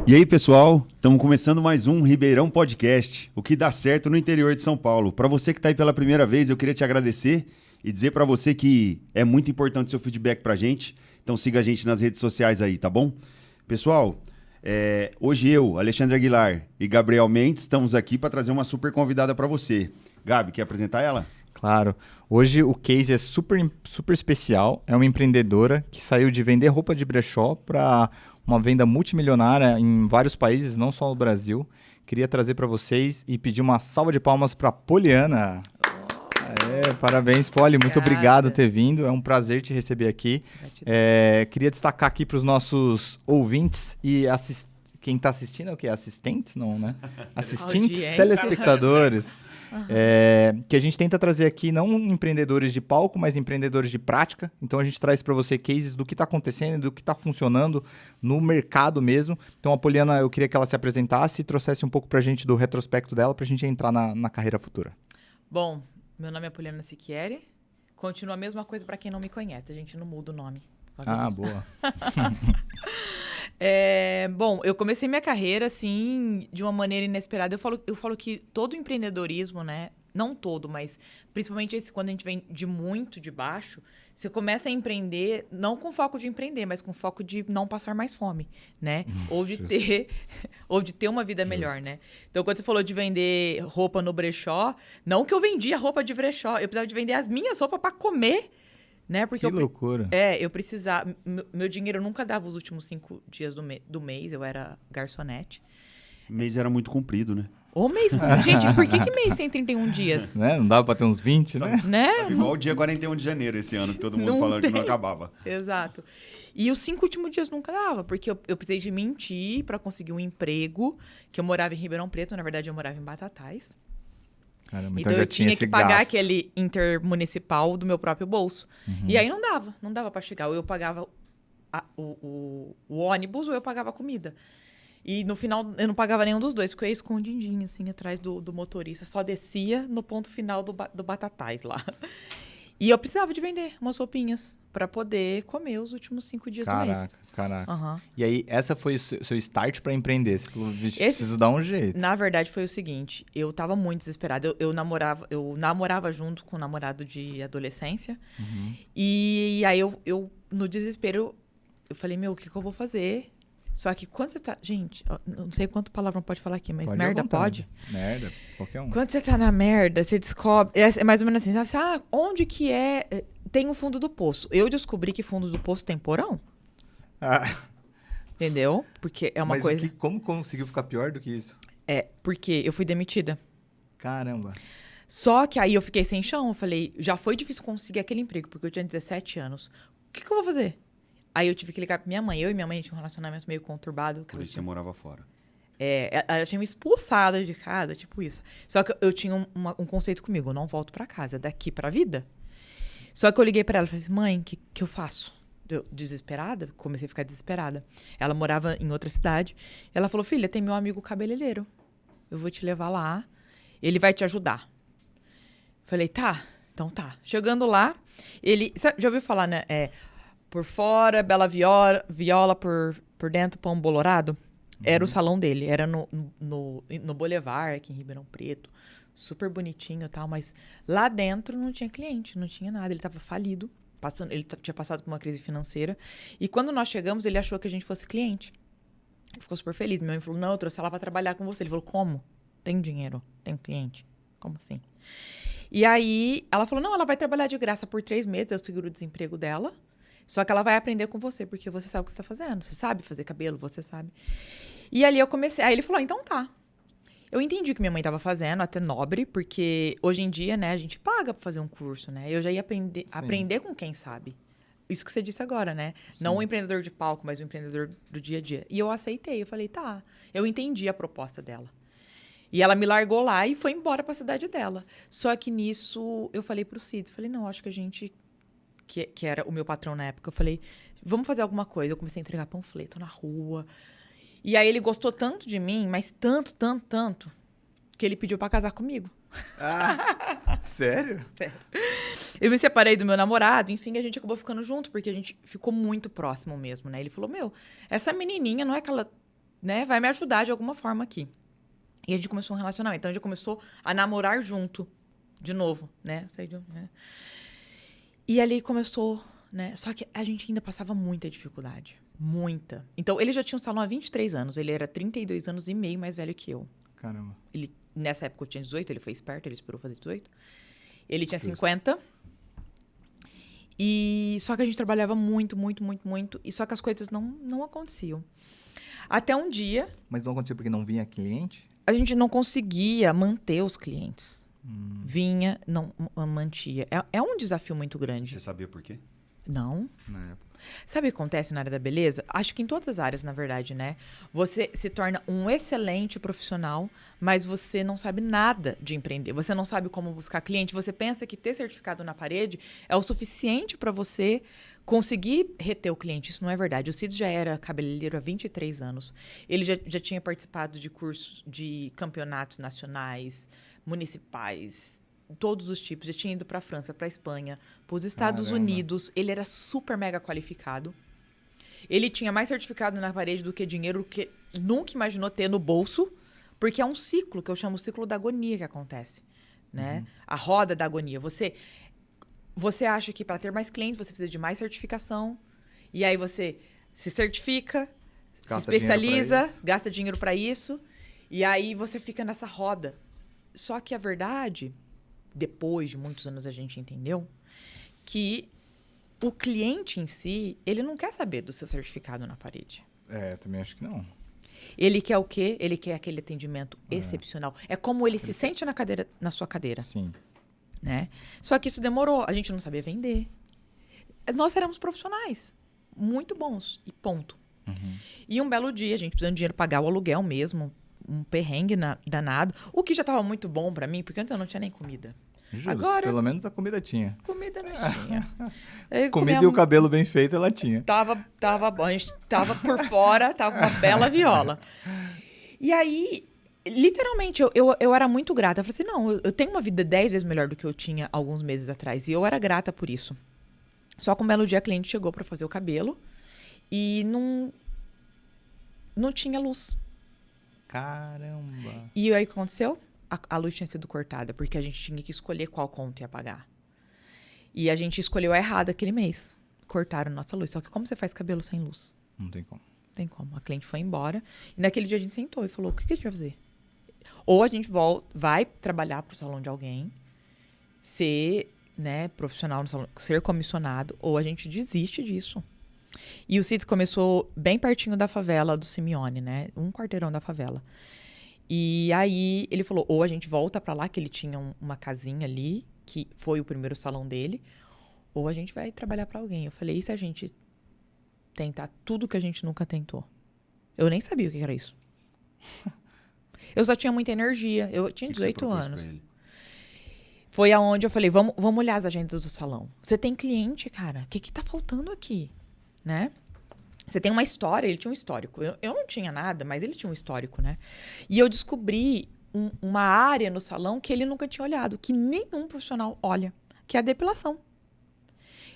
E aí, pessoal, estamos começando mais um Ribeirão Podcast, o que dá certo no interior de São Paulo. Para você que está aí pela primeira vez, eu queria te agradecer e dizer para você que é muito importante seu feedback para a gente, então siga a gente nas redes sociais aí, tá bom? Pessoal, hoje eu, Alexandre Aguilar e Gabriel Mendes estamos aqui para trazer uma super convidada para você. Gabi, quer apresentar ela? Claro. Hoje o case é super especial. É uma empreendedora que saiu de vender roupa de brechó para uma venda multimilionária em vários países, não só no Brasil. Queria trazer para vocês e pedir uma salva de palmas para Poliana. Parabéns, Poli. Muito obrigado por ter vindo. É um prazer te receber aqui. Queria destacar aqui para os nossos ouvintes e quem está assistindo é o quê? Assistentes? Não, né? Assistentes, telespectadores. Que a gente tenta trazer aqui não empreendedores de palco, mas empreendedores de prática. Então a gente traz para você cases do que está acontecendo, do que está funcionando no mercado mesmo. Então a Poliana, eu queria que ela se apresentasse e trouxesse um pouco para a gente do retrospecto dela, para a gente entrar na carreira futura. Bom, meu nome é Poliana Siquieri. Continua a mesma coisa para quem não me conhece. A gente não muda o nome. Boa. Bom, eu comecei minha carreira, assim, de uma maneira inesperada. Eu falo que todo empreendedorismo, né? Não todo, mas principalmente quando a gente vem de muito de baixo, você começa a empreender, não com foco de empreender, mas com foco de não passar mais fome, né? Ou de ter uma vida melhor, né? Então, quando você falou de vender roupa no brechó, não que eu vendia roupa de brechó, eu precisava de vender as minhas roupas para comer, né? Porque que loucura. Eu precisava... Meu dinheiro nunca dava os últimos 5 dias do mês. Eu era garçonete. O mês era muito comprido, né? O mês... Gente, por que mês tem 31 dias? Né? Não dava pra ter uns 20, né? Igual o dia 41 de janeiro esse ano, que todo mundo falando que não acabava. Exato. E os 5 últimos dias nunca dava, porque eu precisei de mentir pra conseguir um emprego, que eu morava em Ribeirão Preto, na verdade eu morava em Batatais. Caramba, então eu tinha que pagar aquele intermunicipal do meu próprio bolso. E aí não dava pra chegar. Ou eu pagava o ônibus ou eu pagava a comida. E no final eu não pagava nenhum dos dois, porque eu ia escondidinho, assim, atrás do motorista. Só descia no ponto final do Batatais lá. E eu precisava de vender umas roupinhas pra poder comer os últimos 5 dias do mês. Caraca. Uhum. E aí, essa foi o seu start pra empreender? Você falou, preciso dar um jeito. Na verdade, foi o seguinte. Eu tava muito desesperada. Eu namorava junto com um namorado de adolescência. Uhum. E aí, eu no desespero, eu falei, o que eu vou fazer? Só que quando você tá... Gente, não sei quanto palavrão pode falar aqui, mas merda pode? Merda, qualquer um. Quando você tá na merda, você descobre... É mais ou menos assim, sabe? Onde que é... Tem um fundo do poço. Eu descobri que fundo do poço tem porão. Entendeu? Porque é uma coisa... Mas como conseguiu ficar pior do que isso? Porque eu fui demitida. Caramba. Só que aí eu fiquei sem chão. Eu falei, já foi difícil conseguir aquele emprego, porque eu tinha 17 anos. O que eu vou fazer? Aí eu tive que ligar pra minha mãe. Eu e minha mãe tinha um relacionamento meio conturbado. Por isso você morava fora. Ela tinha me expulsado de casa, tipo isso. Só que eu tinha um conceito comigo. Eu não volto pra casa, daqui pra vida. Só que eu liguei pra ela e falei assim, mãe, o que eu faço? Eu, desesperada, comecei a ficar desesperada. Ela morava em outra cidade. Ela falou, filha, tem meu amigo cabeleireiro. Eu vou te levar lá. Ele vai te ajudar. Falei, tá. Então tá. Chegando lá, ele... Sabe, já ouviu falar, né? Por fora, bela viola, por dentro, pão bolorado. Era o salão dele. Era no Boulevard, aqui em Ribeirão Preto. Super bonitinho e tal. mas lá dentro não tinha cliente, não tinha nada. Ele tava falido. Ele tinha passado por uma crise financeira. E quando nós chegamos, ele achou que a gente fosse cliente. Ele ficou super feliz. Minha mãe falou, não, eu trouxe ela pra trabalhar com você. Ele falou, como? Tem dinheiro, tem cliente. Como assim? E aí, ela falou, não, ela vai trabalhar de graça por 3 meses. Eu seguro o desemprego dela. Só que ela vai aprender com você, porque você sabe o que você tá fazendo. Você sabe fazer cabelo, você sabe. E ali eu comecei... Aí ele falou, então tá. Eu entendi o que minha mãe estava fazendo, até nobre, porque hoje em dia, né, a gente paga para fazer um curso, né? Eu já ia aprender com quem sabe. Isso que você disse agora, né? Sim. Não o empreendedor de palco, mas o empreendedor do dia a dia. E eu aceitei, eu falei, tá. Eu entendi a proposta dela. E ela me largou lá e foi embora para a cidade dela. Só que nisso, eu falei pro Cid, falei, não, acho que a gente... Que era o meu patrão na época, eu falei, vamos fazer alguma coisa. Eu comecei a entregar panfleto na rua. E aí ele gostou tanto de mim, mas tanto, que ele pediu pra casar comigo. Sério? Sério. Eu me separei do meu namorado, enfim, a gente acabou ficando junto, porque a gente ficou muito próximo mesmo, né? Ele falou, essa menininha, não é que ela né, vai me ajudar de alguma forma aqui. E a gente começou um relacionamento. Então, a gente começou a namorar junto, de novo, né? E ali começou, né? Só que a gente ainda passava muita dificuldade. Muita. Então, ele já tinha um salão há 23 anos. Ele era 32 anos e meio mais velho que eu. Caramba. Ele, nessa época eu tinha 18, ele foi esperto, ele esperou fazer 18. Ele tinha 50. E só que a gente trabalhava muito, muito, muito, muito. E só que as coisas não aconteciam. Até um dia... Mas não aconteceu porque não vinha cliente? A gente não conseguia manter os clientes. Vinha, não mantia. É um desafio muito grande. Você sabia por quê? Não. Na época. Sabe o que acontece na área da beleza? Acho que em todas as áreas, na verdade, né? Você se torna um excelente profissional, mas você não sabe nada de empreender. Você não sabe como buscar cliente. Você pensa que ter certificado na parede é o suficiente para você conseguir reter o cliente. Isso não é verdade. O Cid já era cabeleireiro há 23 anos. Ele já tinha participado de cursos de campeonatos nacionais, municipais, todos os tipos. Já tinha ido para a França, para a Espanha, para os Estados Unidos. Ele era super mega qualificado. Ele tinha mais certificado na parede do que dinheiro, que nunca imaginou ter no bolso, porque é um ciclo, que eu chamo o ciclo da agonia que acontece, né? A roda da agonia. Você acha que para ter mais clientes você precisa de mais certificação, e aí você se certifica, Gasta se especializa, dinheiro pra isso. gasta dinheiro para isso, e aí você fica nessa roda. Só que a verdade, depois de muitos anos a gente entendeu que o cliente em si, ele não quer saber do seu certificado na parede. Também acho que não. Ele quer o quê? Ele quer aquele atendimento excepcional. É como ele se sente na sua cadeira. Sim. Né? Só que isso demorou. A gente não sabia vender. Nós éramos profissionais. Muito bons. E ponto. E um belo dia, a gente precisando de dinheiro para pagar o aluguel mesmo. Um perrengue danado. O que já estava muito bom para mim, porque antes eu não tinha nem comida. Justo. Agora, Pelo menos a comida tinha. comida não tinha. Comida e o cabelo bem feito ela tinha. Tava bom. A gente tava por fora, tava uma bela viola. E aí, literalmente, eu era muito grata. Eu falei assim, não, eu tenho uma vida 10 vezes melhor do que eu tinha alguns meses atrás. E eu era grata por isso. Só que um belo dia a cliente chegou para fazer o cabelo e não tinha luz. Caramba. E aí o que aconteceu? A luz tinha sido cortada, porque a gente tinha que escolher qual conta ia pagar. E a gente escolheu a errada aquele mês. Cortaram nossa luz. Só que como você faz cabelo sem luz? Não tem como. Tem como. A cliente foi embora. E naquele dia a gente sentou e falou, o que a gente vai fazer? Ou a gente vai trabalhar pro salão de alguém, ser, né, profissional no salão, ser comissionado, ou a gente desiste disso. E o CIDS começou bem pertinho da favela do Simeone, né? Um quarteirão da favela. E aí ele falou, ou a gente volta pra lá, que ele tinha uma casinha ali, que foi o primeiro salão dele, ou a gente vai trabalhar pra alguém. Eu falei, e se a gente tentar tudo que a gente nunca tentou? Eu nem sabia o que era isso. Eu só tinha muita energia. Eu tinha 18 anos. Foi aonde eu falei, vamos olhar as agendas do salão. Você tem cliente, cara? O que tá faltando aqui? Né? Você tem uma história, ele tinha um histórico. Eu não tinha nada, mas ele tinha um histórico, né? E eu descobri uma área no salão que ele nunca tinha olhado, que nenhum profissional olha, que é a depilação.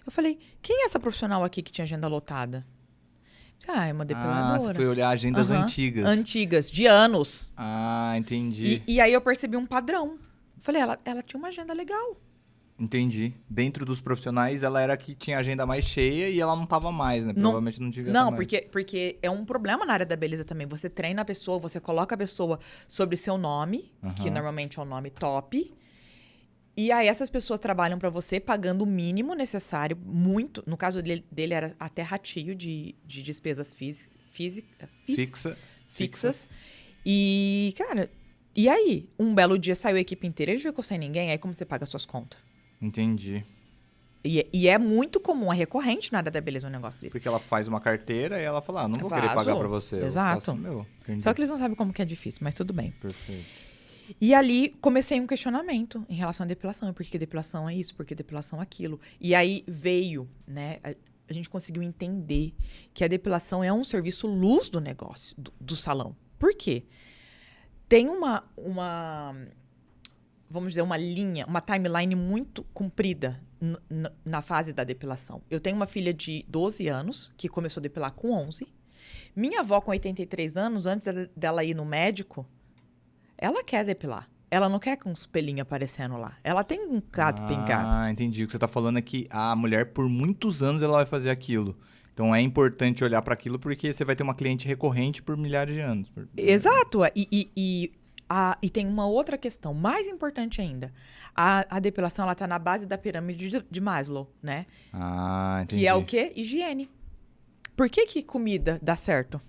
Eu falei, quem é essa profissional aqui que tinha agenda lotada? É uma depiladora. Você foi olhar agendas antigas. Antigas, de anos. Entendi. E aí eu percebi um padrão. Falei, ela tinha uma agenda legal. Entendi. Dentro dos profissionais, ela era a que tinha a agenda mais cheia e ela não tava mais, né? Provavelmente não devia estar mais. Porque é um problema na área da beleza também. Você treina a pessoa, você coloca a pessoa sobre seu nome, que normalmente é um nome top. E aí essas pessoas trabalham para você pagando o mínimo necessário, muito. No caso dele era até ratinho de despesas fixas. E, cara, e aí? Um belo dia saiu a equipe inteira, ele ficou sem ninguém, aí como você paga as suas contas? Entendi. E é muito comum, é recorrente na área da beleza um negócio desse. Porque ela faz uma carteira e ela fala, não vou querer pagar pra você. Exato. Só que eles não sabem como que é difícil, mas tudo bem. Perfeito. E ali comecei um questionamento em relação à depilação. Por que depilação é isso? Por que depilação é aquilo? E aí veio, né? A gente conseguiu entender que a depilação é um serviço luz do negócio, do salão. Por quê? Tem vamos dizer, uma linha, uma timeline muito comprida na fase da depilação. Eu tenho uma filha de 12 anos, que começou a depilar com 11, Minha avó, com 83 anos, antes dela ir no médico, ela quer depilar. Ela não quer com uns pelinhos aparecendo lá. Ela tem um gato pingado. Ah, entendi. O que você tá falando é que a mulher, por muitos anos, ela vai fazer aquilo. Então é importante olhar para aquilo porque você vai ter uma cliente recorrente por milhares de anos. Exato. E tem uma outra questão, mais importante ainda. A depilação, ela tá na base da pirâmide de Maslow, né? Ah, entendi. Que é o quê? Higiene. Por que comida dá certo?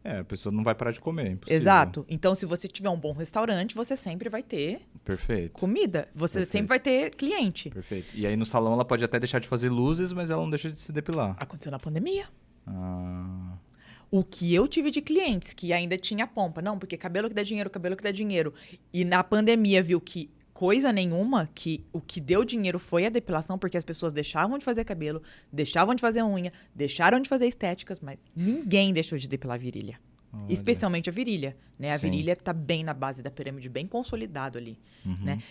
A pessoa não vai parar de comer, é impossível. Exato. Então, se você tiver um bom restaurante, você sempre vai ter Perfeito. comida. Você Perfeito. sempre vai ter cliente. Perfeito. E aí no salão ela pode até deixar de fazer luzes, mas ela não deixa de se depilar. Aconteceu na pandemia. Ah, O que eu tive de clientes que ainda tinha pompa. Não, porque cabelo que dá dinheiro, cabelo que dá dinheiro. E na pandemia viu que coisa nenhuma, que o que deu dinheiro foi a depilação, porque as pessoas deixavam de fazer cabelo, deixavam de fazer unha, deixaram de fazer estéticas, mas ninguém deixou de depilar a virilha. olha. Especialmente a virilha, né? A Sim. virilha tá bem na base da pirâmide, bem consolidado ali, Uhum. né?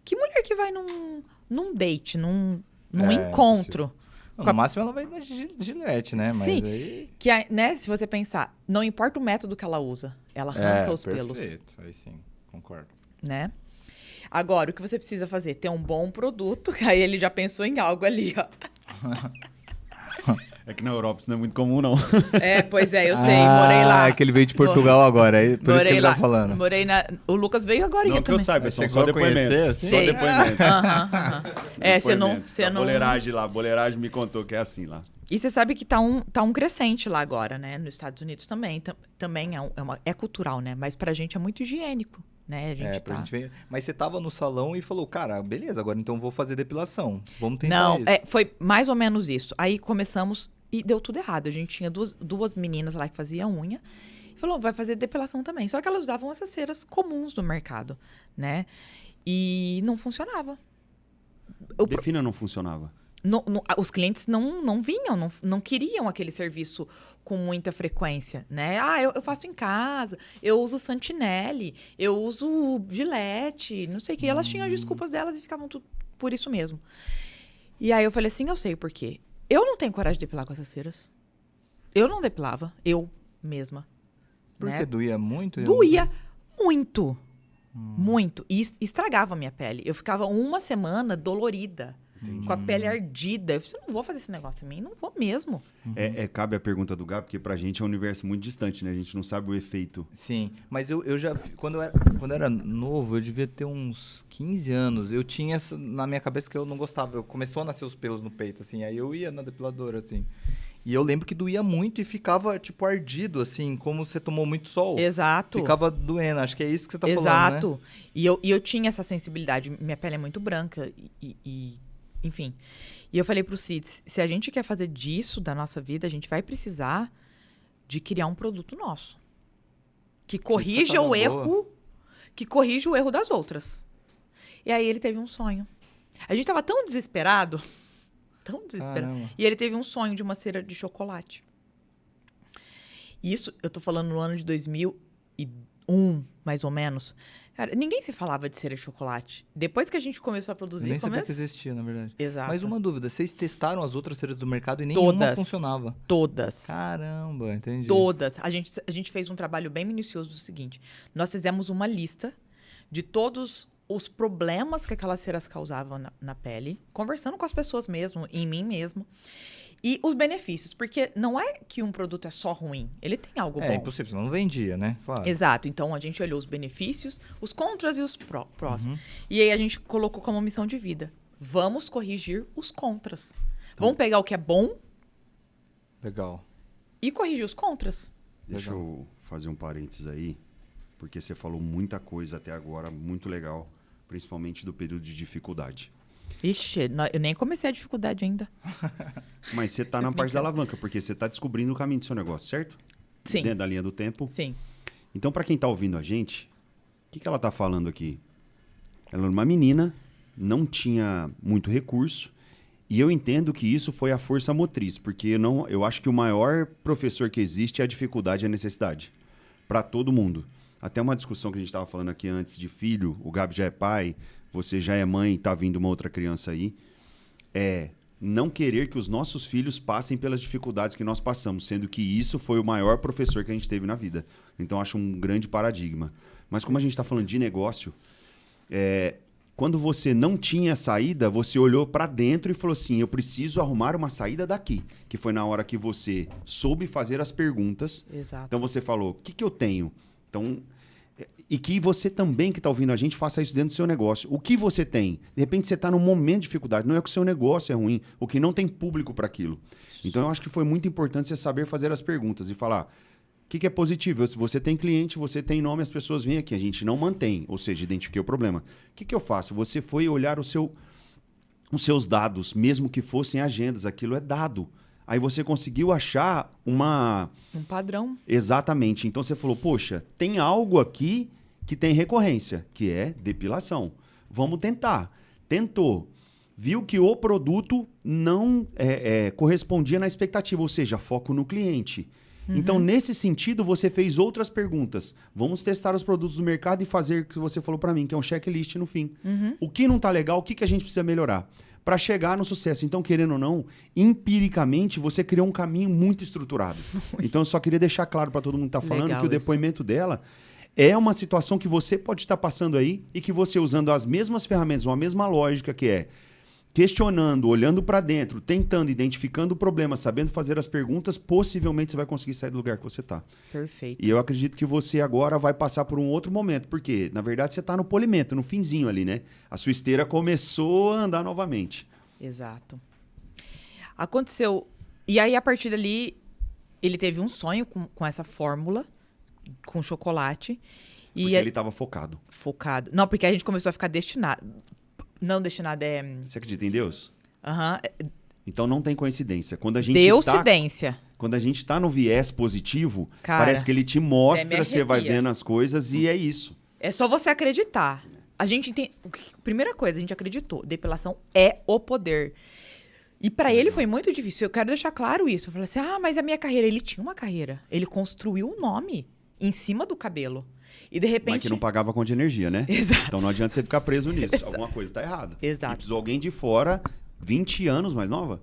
Que mulher que vai num date, num É, encontro... Não, no máximo ela vai dar gilete, né? Mas Sim. aí... Que, né, se você pensar, não importa o método que ela usa, ela arranca os pelos, Perfeito. Aí sim, concordo. né? Agora, o que você precisa fazer? Ter um bom produto, que aí ele já pensou em algo ali, ó. É que na Europa isso não é muito comum, não. É, pois é, eu sei, morei lá. É que ele veio de Portugal agora, é por isso que ele tá falando. Morei o Lucas veio agora Não que eu também. saiba, Mas são chegou só a conhecer, depoimentos. assim? Só Sei. depoimentos. Aham, aham. É, você não... Depoimentos. Você A não... boleiragem lá, a boleiragem me contou que é assim lá. E você sabe que tá um crescente lá agora, né? Nos Estados Unidos também. Também é cultural, né? Mas pra gente é muito higiênico, né? A gente Pra tá... gente ver. Mas você tava no salão e falou, cara, beleza, agora então vou fazer depilação. Vamos tentar Não, isso. foi mais ou menos isso. Aí começamos e deu tudo errado. A gente tinha duas meninas lá que faziam unha. E falou, vai fazer depilação também. Só que elas usavam essas ceras comuns do mercado, né? E não funcionava. Defina não funcionava. Os clientes não vinham, não queriam aquele serviço com muita frequência, né? Ah, eu faço em casa, eu uso Santinelli, eu uso Gillette, não sei o quê. Elas tinham as desculpas delas e ficavam tudo por isso mesmo. E aí eu falei assim, eu sei o porquê. Eu não tenho coragem de depilar com essas ceras. Eu não depilava, eu mesma. Porque né? doía muito? Doía muito. Muito. E estragava a minha pele. Eu ficava uma semana dolorida. Com a pele ardida. Eu falei, eu não vou fazer esse negócio em mim, não vou mesmo. Cabe a pergunta do Gabo, porque pra gente é um universo muito distante, né? A gente não sabe o efeito. Sim, mas eu já... Quando eu era novo, eu devia ter uns 15 anos. Eu tinha na minha cabeça que eu não gostava. Começou a nascer os pelos no peito, assim. Aí eu ia na depiladora, assim. E eu lembro que doía muito e ficava, tipo, ardido, assim. Como você tomou muito sol. Exato. Ficava doendo. Acho que é isso que você tá falando, né? Exato. E eu tinha essa sensibilidade. Minha pele é muito branca enfim. E eu falei pro Cid, se a gente quer fazer disso da nossa vida, a gente vai precisar de criar um produto nosso. Que corrija o erro, que corrija o erro das outras. E aí ele teve um sonho. A gente tava tão desesperado, Caramba. e ele teve um sonho de uma cera de chocolate. Isso, eu tô falando no ano de 2001, mais ou menos. Cara, ninguém se falava de cera de chocolate. Depois que a gente começou a produzir... Eu nem sabia que existia, na verdade. Exato. Mas uma dúvida, vocês testaram as outras ceras do mercado e Todas. nenhuma funcionava? Todas. Caramba, entendi. Todas. A gente fez um trabalho bem minucioso do seguinte. Nós fizemos uma lista de todos os problemas que aquelas ceras causavam na pele, conversando com as pessoas mesmo, em mim mesmo. E os benefícios, porque não é que um produto é só ruim, ele tem algo bom. É impossível, senão não vendia, né? Claro. Exato. Então, a gente olhou os benefícios, os contras e os prós. E aí, a gente colocou como missão de vida. Vamos corrigir os contras. Vamos pegar o que é bom Legal. e corrigir os contras. Deixa eu fazer um parênteses aí, porque você falou muita coisa até agora, muito legal, principalmente do período de dificuldade. Ixi, eu nem comecei a dificuldade ainda. Mas você tá na parte da alavanca, porque você tá descobrindo o caminho do seu negócio, certo? Sim. Dentro da linha do tempo. Sim. Então, para quem tá ouvindo a gente, o que ela tá falando aqui? Ela era uma menina, não tinha muito recurso, e eu entendo que isso foi a força motriz, porque eu acho que o maior professor que existe é a dificuldade e a necessidade. Para todo mundo. Até uma discussão que a gente estava falando aqui antes de filho, o Gabi já é pai, você já é mãe, tá vindo uma outra criança aí. não querer que os nossos filhos passem pelas dificuldades que nós passamos, sendo que isso foi o maior professor que a gente teve na vida. Então, acho um grande paradigma. Mas como a gente está falando de negócio, quando você não tinha saída, você olhou para dentro e falou assim, eu preciso arrumar uma saída daqui. Que foi na hora que você soube fazer as perguntas. Exato. Então, você falou, o que eu tenho? Então, e que você também, que está ouvindo a gente, faça isso dentro do seu negócio. O que você tem? De repente, você está num momento de dificuldade. Não é que o seu negócio é ruim, ou que não tem público para aquilo. Então, eu acho que foi muito importante você saber fazer as perguntas e falar... O que é positivo? Se você tem cliente, você tem nome, as pessoas vêm aqui. A gente não mantém, ou seja, identifiquei o problema. O que eu faço? Você foi olhar os seus dados, mesmo que fossem agendas, aquilo é dado. Aí você conseguiu achar um padrão. Exatamente. Então você falou, poxa, tem algo aqui que tem recorrência, que é depilação. Vamos tentar. Tentou. Viu que o produto não correspondia na expectativa, ou seja, foco no cliente. Então, nesse sentido, você fez outras perguntas. Vamos testar os produtos do mercado e fazer o que você falou para mim, que é um checklist no fim. O que não está legal, o que a gente precisa melhorar? Para chegar no sucesso. Então, querendo ou não, empiricamente, você criou um caminho muito estruturado. Então, eu só queria deixar claro para todo mundo que está falando que o depoimento dela é uma situação que você pode estar passando aí e que você, usando as mesmas ferramentas, uma mesma lógica que é questionando, olhando para dentro, tentando, identificando o problema, sabendo fazer as perguntas, possivelmente você vai conseguir sair do lugar que você está. Perfeito. E eu acredito que você agora vai passar por um outro momento, porque, na verdade, você está no polimento, no finzinho ali, né? A sua esteira começou a andar novamente. Exato. Aconteceu... E aí, a partir dali, ele teve um sonho com essa fórmula, com chocolate. Porque ele estava focado. Focado. Não, porque a gente começou a ficar destinado. Não destinado é... Você acredita em Deus? Aham. Então não tem coincidência. Quando a gente Deucidência. Quando a gente tá no viés positivo, Cara, parece que ele te mostra, você vai arrepia. vendo as coisas e é isso. É só você acreditar. A gente tem... Primeira coisa, a gente acreditou. Depilação é o poder. E pra ele foi muito difícil. Eu quero deixar claro isso. Eu falei assim, mas a minha carreira... Ele tinha uma carreira. Ele construiu um nome em cima do cabelo. E de repente... Mas que não pagava conta de energia, né? Exato. Então não adianta você ficar preso nisso. Alguma coisa tá errada. Exato. E precisou alguém de fora, 20 anos mais nova.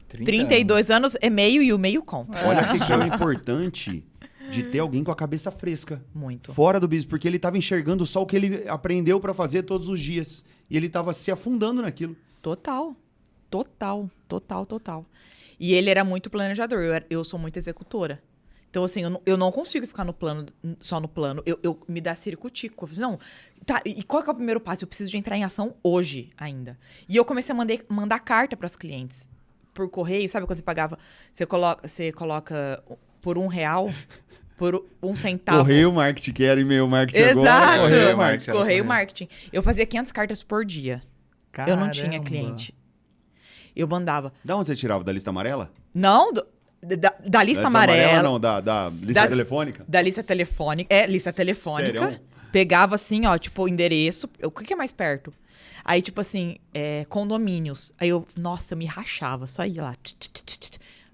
32 anos é meio e o meio conta. Olha o que é o importante de ter alguém com a cabeça fresca. Muito. Fora do business, porque ele estava enxergando só o que ele aprendeu para fazer todos os dias. E ele estava se afundando naquilo. Total. E ele era muito planejador. Eu sou muito executora. Então, assim, eu não consigo ficar só no plano. Eu me dá circo-tico. Eu falei, não, tá, e qual que é o primeiro passo? Eu preciso de entrar em ação hoje ainda. E eu comecei a mandar carta para as clientes. Por correio, sabe quando você pagava? Você coloca por R$1, por 1 centavo. Correio marketing, que era e-mail marketing Exato. agora. Correio marketing. Eu fazia 500 cartas por dia. Caramba. Eu não tinha cliente. Eu mandava. Da onde você tirava? Da lista amarela? Não, da lista amarela. Não, da lista telefônica? Da lista telefônica. Lista telefônica. Sério? Pegava assim, ó, tipo, o endereço. O que é mais perto? Aí, tipo assim, condomínios. Aí eu me rachava, só ia lá.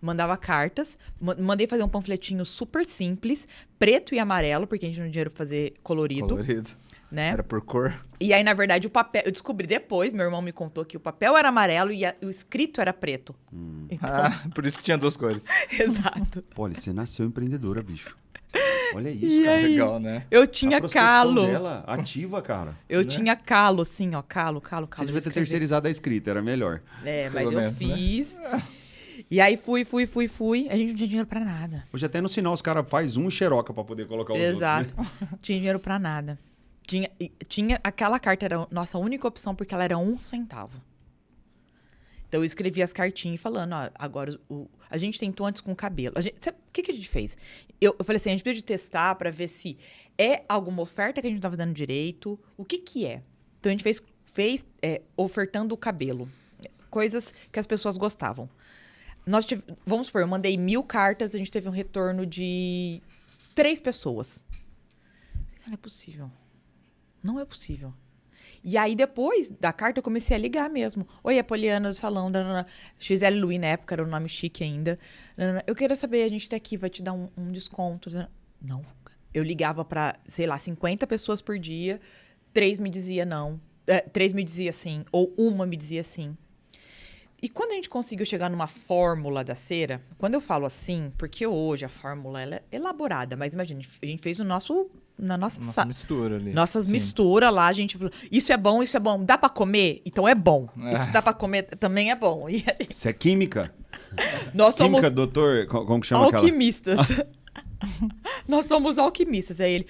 Mandava cartas. Mandei fazer um panfletinho super simples, preto e amarelo, porque a gente não tinha dinheiro pra fazer colorido. Né? Era por cor. E aí, na verdade, o papel... Eu descobri depois, meu irmão me contou que o papel era amarelo e o escrito era preto. Então... por isso que tinha 2 cores. Exato. Pô, você nasceu empreendedora, bicho. Olha isso, E cara. aí, Legal, né? eu tinha A prospecção calo. dela, ativa, cara. Eu tinha calo, assim, ó. Calo. Você devia ter terceirizado a escrita, era melhor. Mas Pelo eu menos, né? fiz. E aí fui. A gente não tinha dinheiro pra nada. Hoje até no sinal os caras fazem um xeroca pra poder colocar os Exato. outros. Né? Tinha dinheiro pra nada. Tinha aquela carta, era a nossa única opção, porque ela era 1 centavo. Então eu escrevi as cartinhas falando, ó, agora a gente tentou antes com o cabelo. Sabe o que a gente fez? Eu falei assim, a gente precisa testar pra ver se é alguma oferta que a gente não tá fazendo direito. O que é? Então a gente fez ofertando o cabelo. Coisas que as pessoas gostavam. Vamos supor, eu mandei 1000 cartas, a gente teve um retorno de 3 pessoas. Não é possível. Não é possível. E aí, depois da carta, eu comecei a ligar mesmo. Oi, a Poliana do salão, XL Louis, na época, era o nome chique ainda. Eu queria saber, a gente tá aqui, vai te dar um desconto. Não. Eu ligava pra, sei lá, 50 pessoas por dia, 3 me dizia não. 3 me dizia sim, ou 1 me dizia sim. E quando a gente conseguiu chegar numa fórmula da cera, quando eu falo assim, porque hoje a fórmula ela é elaborada, mas imagina, a gente fez na nossa mistura ali. Nossas Sim. misturas lá, a gente falou, isso é bom, dá pra comer? Então é bom. Isso dá pra comer, também é bom. E a gente, Isso é química? nós somos Química, doutor, como que chama aquela? alquimistas. Nós somos alquimistas. Aí ele,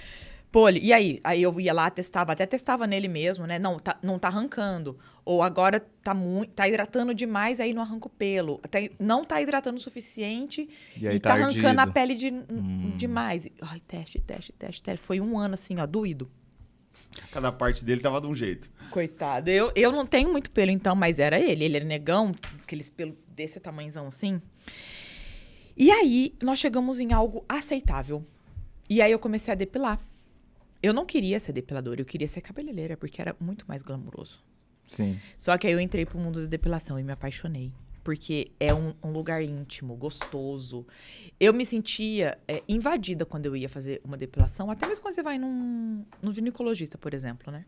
pô, e aí? Aí eu ia lá, até testava nele mesmo, né? Não tá arrancando. Ou agora tá hidratando demais, aí não arranca o pelo. Não tá hidratando o suficiente E aí e tá tá arrancando a ardido. pele demais. Ai, teste. Foi um ano assim, ó, doído. Cada parte dele tava de um jeito. Coitado. Eu não tenho muito pelo, então, mas era ele. Ele era negão, aqueles pelos desse tamanhozão assim. E aí, nós chegamos em algo aceitável. E aí, eu comecei a depilar. Eu não queria ser depiladora, eu queria ser cabeleireira, porque era muito mais glamouroso. Sim. Só que aí eu entrei pro mundo da depilação e me apaixonei. Porque é um lugar íntimo, gostoso. Eu me sentia invadida quando eu ia fazer uma depilação. Até mesmo quando você vai num ginecologista, por exemplo, né?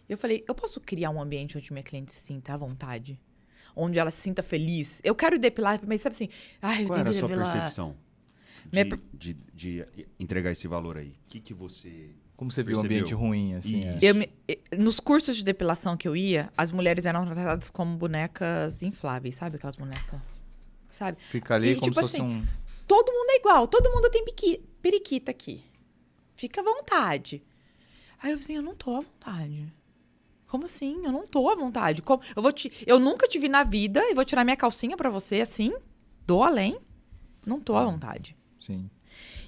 Eu falei, eu posso criar um ambiente onde minha cliente se sinta à vontade? Onde ela se sinta feliz? Eu quero depilar, mas sabe assim... Ai, eu Qual tenho era a que sua depilar. percepção Minha de entregar esse valor aí? O que você... Como você viu o percebeu? ambiente ruim, assim? Nos cursos de depilação que eu ia, as mulheres eram tratadas como bonecas infláveis, sabe? Aquelas bonecas, sabe? Fica ali E, como tipo se fosse assim, todo mundo é igual, todo mundo tem periquita aqui. Fica à vontade. Aí eu falei assim, eu não tô à vontade. Como assim? Eu não tô à vontade. Eu nunca te vi na vida e vou tirar minha calcinha pra você assim? Dou além? Não tô à vontade. Sim.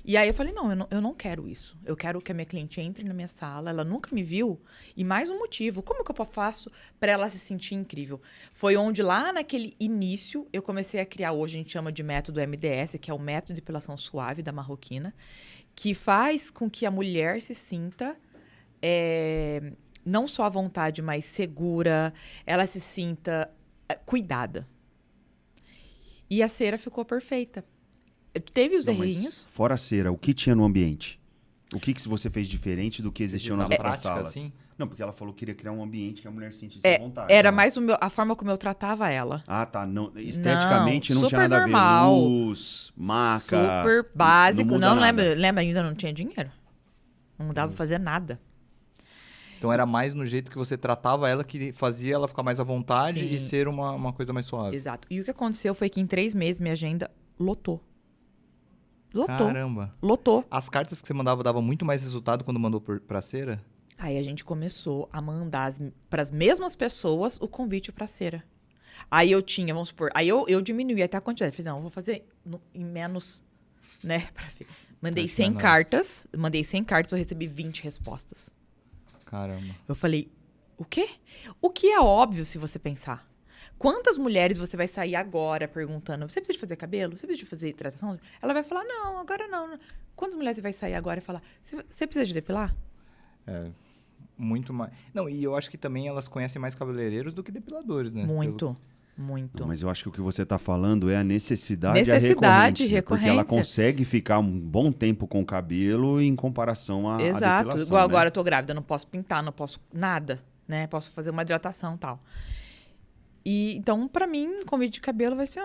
E aí eu falei, não, eu não quero isso. Eu quero que a minha cliente entre na minha sala, ela nunca me viu. E mais um motivo, como que eu faço para ela se sentir incrível? Foi onde lá naquele início eu comecei a criar, hoje a gente chama de método MDS, que é o método de depilação suave da marroquina, que faz com que a mulher se sinta não só à vontade, mas segura, ela se sinta cuidada. E a cera ficou perfeita. Teve os Não, mas errinhos. fora a cera, o que tinha no ambiente? O que você fez diferente do que existiu nas na outras prática, salas? assim? Não, porque ela falou que queria criar um ambiente que a mulher se sentisse à vontade. Era né? mais a forma como eu tratava ela. Ah, tá. Não, esteticamente não, Não, tinha nada super normal. a ver. Luz, maca. Super básico. muda Não, nada. lembra, ainda não tinha dinheiro. Não dava pra fazer nada. Então era mais no jeito que você tratava ela que fazia ela ficar mais à vontade Sim. e ser uma coisa mais suave. Exato. E o que aconteceu foi que em 3 meses minha agenda lotou. Lotou. Caramba. Lotou. As cartas que você mandava davam muito mais resultado quando mandou pra cera? Aí a gente começou a mandar para as mesmas pessoas o convite pra cera. Aí eu tinha, vamos supor, aí eu diminuí até a quantidade. Falei, não, eu vou fazer em menos, né? Mandei 100 menor. cartas, eu recebi 20 respostas. Caramba. Eu falei, o quê? O que é óbvio se você pensar. Quantas mulheres você vai sair agora perguntando, você precisa de fazer cabelo? Você precisa de fazer hidratação? Ela vai falar, não, agora não. Quantas mulheres você vai sair agora e falar, você precisa de depilar? É, muito mais. Não, e eu acho que também elas conhecem mais cabeleireiros do que depiladores, né? Muito. Muito. Mas eu acho que o que você está falando é a necessidade, Necessidade recorrente. Porque ela recorrência. consegue ficar um bom tempo com o cabelo em comparação à Exato. depilação, Igual né? agora eu tô grávida, não posso pintar, não posso nada, né? Posso fazer uma hidratação e tal. E então, pra mim, convite de cabelo vai ser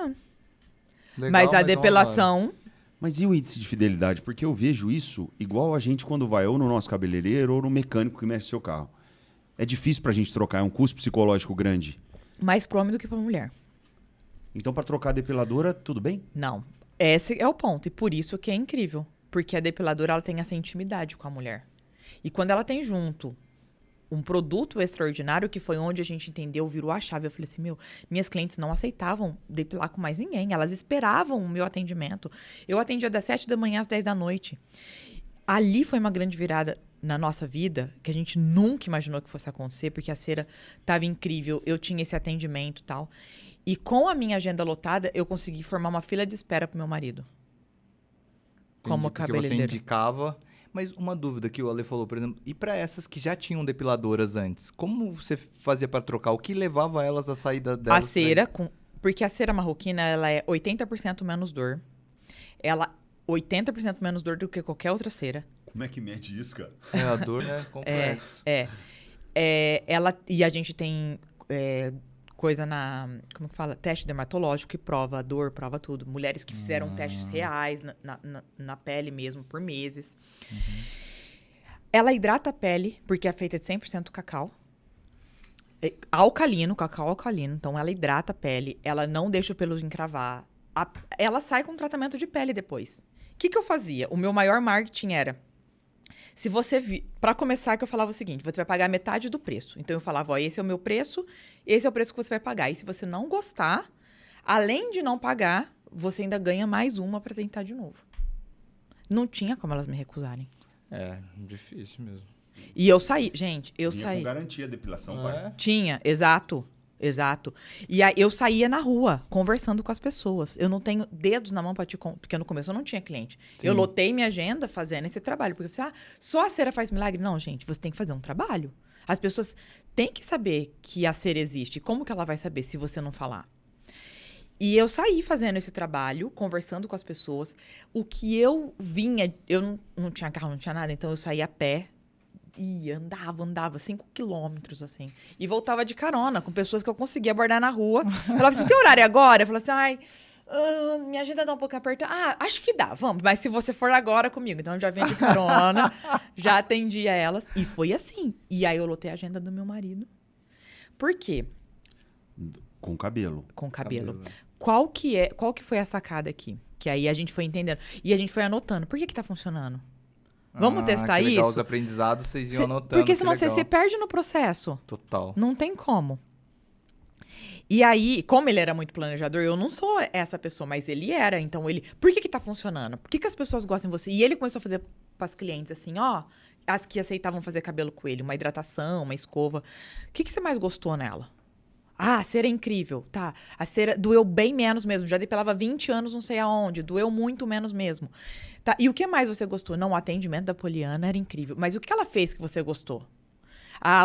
Legal, mas a é uma depilação, Mas e o índice de fidelidade? Porque eu vejo isso igual a gente quando vai ou no nosso cabeleireiro ou no mecânico que mexe seu carro. É difícil pra gente trocar, é um custo psicológico grande. mais pro homem do que pra mulher. Então, pra trocar a depiladora, tudo bem? Não. Esse é o ponto. E por isso que é incrível. Porque a depiladora, ela tem essa intimidade com a mulher. E quando ela tem junto um produto extraordinário, que foi onde a gente entendeu, virou a chave. Eu falei assim, minhas clientes não aceitavam depilar com mais ninguém. Elas esperavam o meu atendimento. Eu atendia das 7 da manhã às 10 da noite. Ali foi uma grande virada na nossa vida, que a gente nunca imaginou que fosse acontecer, porque a cera estava incrível, eu tinha esse atendimento e tal. E com a minha agenda lotada, eu consegui formar uma fila de espera pro meu marido. Como porque você cabeleireiro. indicava. Mas uma dúvida que o Ale falou, por exemplo, e para essas que já tinham depiladoras antes, como você fazia para trocar? O que levava elas a sair delas? A cera, porque a cera marroquina, ela é 80% menos dor. Ela 80% menos dor do que qualquer outra cera. Como é que mede isso, cara? É, a dor, né? Complexo. E a gente tem coisa como que fala? Teste dermatológico que prova a dor, prova tudo. Mulheres que fizeram testes reais na pele mesmo, por meses. Ela hidrata a pele, porque é feita de 100% cacau. Alcalino, cacau alcalino. Então, ela hidrata a pele, ela não deixa o pelo encravar. Ela sai com tratamento de pele depois. O que eu fazia? O meu maior marketing era... Se você para começar, que eu falava o seguinte, você vai pagar metade do preço. Então, eu falava, ó, esse é o meu preço, esse é o preço que você vai pagar. E se você não gostar, além de não pagar, você ainda ganha mais uma para tentar de novo. Não tinha como elas me recusarem. É, difícil mesmo. E eu saí, gente, Vinha saí. com garantia a depilação, pai. Tinha, exato. E aí eu saía na rua, conversando com as pessoas. Eu não tenho dedos na mão para te contar, porque no começo eu não tinha cliente. Sim. Eu lotei minha agenda fazendo esse trabalho. Porque eu falei, só a cera faz milagre? Não, gente, você tem que fazer um trabalho. As pessoas têm que saber que a cera existe. Como que ela vai saber se você não falar? E eu saí fazendo esse trabalho, conversando com as pessoas. O que eu vinha... Eu não tinha carro, não tinha nada, então eu saía a pé. E andava 5 quilômetros, assim. E voltava de carona com pessoas que eu conseguia abordar na rua. Falava assim, tem horário agora? Eu falava assim, minha agenda tá um pouco apertada. Acho que dá, vamos. Mas se você for agora comigo. Então, eu já venho de carona, já atendia elas. E foi assim. E aí, eu lotei a agenda do meu marido. Por quê? Com cabelo. Com cabelo. Qual que foi a sacada aqui? Que aí a gente foi entendendo. E a gente foi anotando. Por que tá funcionando? Vamos testar que legal, isso? Os aprendizados vocês iam anotando. Porque senão você se perde no processo. Total. Não tem como. E aí, como ele era muito planejador, eu não sou essa pessoa, mas ele era. Então, por que tá funcionando? Por que as pessoas gostam de você? E ele começou a fazer para as clientes assim, as que aceitavam fazer cabelo com ele, uma hidratação, uma escova. O que você mais gostou nela? A cera é incrível. Tá, a cera doeu bem menos mesmo. Já depilava 20 anos, não sei aonde. Doeu muito menos mesmo. Tá, e o que mais você gostou? Não, o atendimento da Poliana era incrível. Mas o que ela fez que você gostou?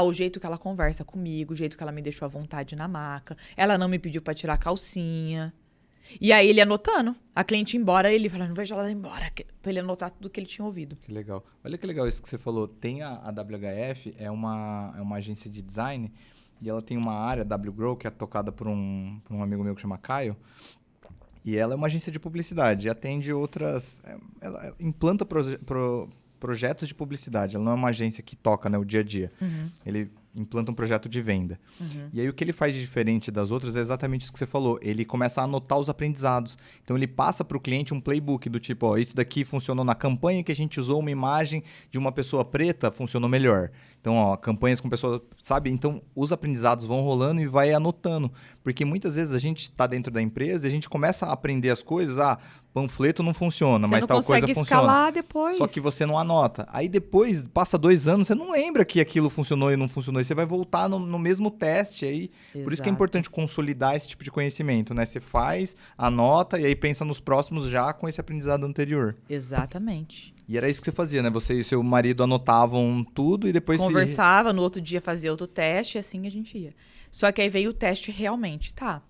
O jeito que ela conversa comigo, o jeito que ela me deixou à vontade na maca. Ela não me pediu pra tirar a calcinha. E aí ele anotando. A cliente ia embora, ele falava, não vejo ela ir embora. Pra ele anotar tudo que ele tinha ouvido. Que legal. Olha que legal isso que você falou. Tem a WHF, é uma agência de design. E ela tem uma área, WGrow, que é tocada por um amigo meu que chama Caio. E ela é uma agência de publicidade. E atende outras... Ela implanta projetos de publicidade. Ela não é uma agência que toca, né, o dia a dia. Ele implanta um projeto de venda. E aí o que ele faz de diferente das outras é exatamente isso que você falou. Ele começa a anotar os aprendizados. Então ele passa para o cliente um playbook do tipo, isso daqui funcionou na campanha que a gente usou uma imagem de uma pessoa preta, funcionou melhor. Então, campanhas com pessoas, sabe? Então, os aprendizados vão rolando e vai anotando. Porque muitas vezes a gente está dentro da empresa e a gente começa a aprender as coisas, panfleto não funciona, mas tal coisa funciona. Você não consegue escalar depois. Só que você não anota. Aí depois, passa 2 anos, você não lembra que aquilo funcionou e não funcionou. E você vai voltar no mesmo teste. Aí. Por isso que é importante consolidar esse tipo de conhecimento, né? Você faz, anota e aí pensa nos próximos já com esse aprendizado anterior. Exatamente. E era isso que você fazia, né? Você e seu marido anotavam tudo e depois... Conversava, no outro dia fazia outro teste e assim a gente ia. Só que aí veio o teste realmente. Tá,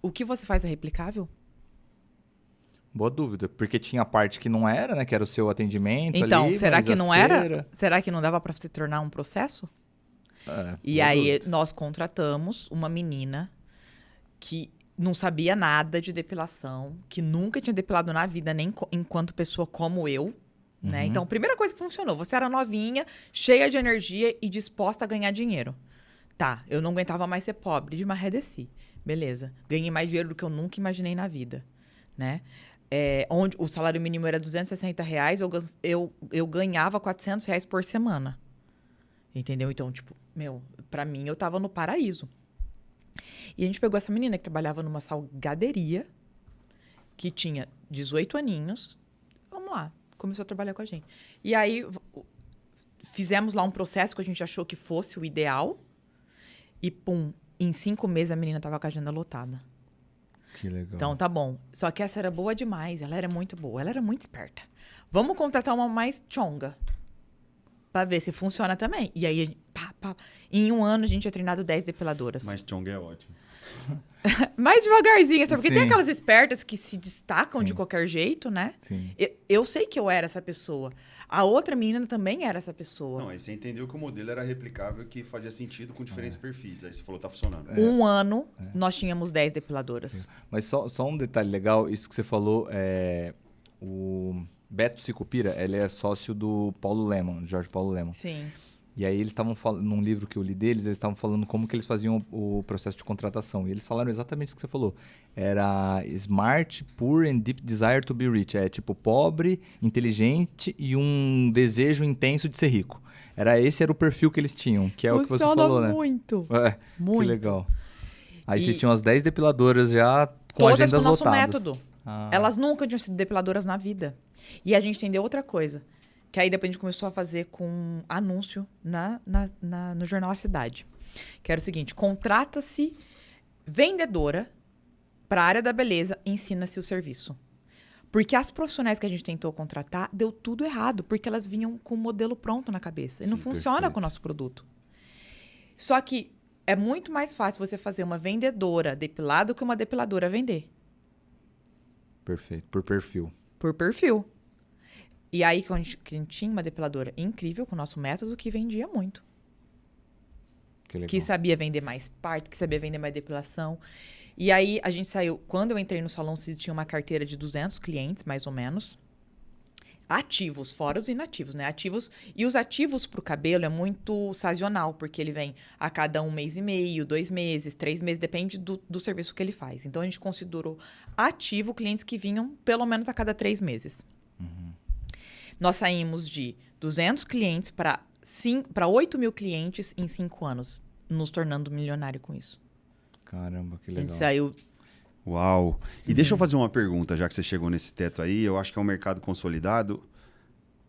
o que você faz é replicável? Boa dúvida, porque tinha a parte que não era, né? Que era o seu atendimento então, ali. Será que não era? Será que não dava para se tornar um processo? E aí nós contratamos uma menina que não sabia nada de depilação, que nunca tinha depilado na vida, nem enquanto pessoa como eu. Né? Então, a primeira coisa que funcionou, você era novinha, cheia de energia e disposta a ganhar dinheiro. Tá, eu não aguentava mais ser pobre, desmarredeci. Beleza, ganhei mais dinheiro do que eu nunca imaginei na vida. Né? Onde o salário mínimo era R$260, eu ganhava R$400 por semana. Entendeu? Então, tipo, pra mim, eu tava no paraíso. E a gente pegou essa menina que trabalhava numa salgaderia, que tinha 18 aninhos. Vamos lá. Começou a trabalhar com a gente. E aí, fizemos lá um processo que a gente achou que fosse o ideal. E, pum, em 5 meses a menina tava com a agenda lotada. Que legal. Então, tá bom. Só que essa era boa demais. Ela era muito boa. Ela era muito esperta. Vamos contratar uma mais chonga. Pra ver se funciona também. E aí, em 1 ano, a gente tinha treinado 10 depiladoras. Mas chonga é ótimo. Mais devagarzinho, sabe? Porque tem Sim. aquelas espertas que se destacam Sim. de qualquer jeito, né? Sim. Eu sei que eu era essa pessoa. A outra menina também era essa pessoa. Não, aí você entendeu que o modelo era replicável e que fazia sentido com diferentes perfis. Aí você falou, tá funcionando. Um ano, nós tínhamos 10 depiladoras. Mas só um detalhe legal, isso que você falou, o Beto Sicupira, ele é sócio do Paulo Lemon, Jorge Paulo Lemon. Sim. E aí eles estavam falando, num livro que eu li deles, eles estavam falando como que eles faziam o processo de contratação. E eles falaram exatamente isso que você falou. Era smart, poor and deep desire to be rich. É tipo pobre, inteligente e um desejo intenso de ser rico. Esse era o perfil que eles tinham, que é o que você falou, né? muito. Que legal. Aí E- vocês tinham as 10 depiladoras já com Todas agendas com o nosso lotadas. método. Ah. Elas nunca tinham sido depiladoras na vida. E a gente entendeu outra coisa. Que aí depois a gente começou a fazer com anúncio no jornal A Cidade. Que era o seguinte, contrata-se vendedora para a área da beleza, ensina-se o serviço. Porque as profissionais que a gente tentou contratar, deu tudo errado, porque elas vinham com o modelo pronto na cabeça. E não Sim, funciona perfeito. com o nosso produto. Só que é muito mais fácil você fazer uma vendedora depilar do que uma depiladora vender. Perfeito, por perfil. Por perfil. E aí que a gente tinha uma depiladora incrível com o nosso método que vendia muito. Que legal. Que sabia vender mais parte, que sabia vender mais depilação. E aí a gente saiu... Quando eu entrei no Salão Cid, tinha uma carteira de 200 clientes, mais ou menos. Ativos, fora os inativos, né? Ativos. E os ativos para o cabelo é muito sazonal, porque ele vem a cada 1 mês e meio, 2 meses, 3 meses, depende do serviço que ele faz. Então a gente considerou ativo clientes que vinham pelo menos a cada 3 meses. Nós saímos de 200 clientes para 8 mil clientes em 5 anos, nos tornando milionário com isso. Caramba, que A legal. gente saiu... Uau! E deixa eu fazer uma pergunta, já que você chegou nesse teto aí. Eu acho que é um mercado consolidado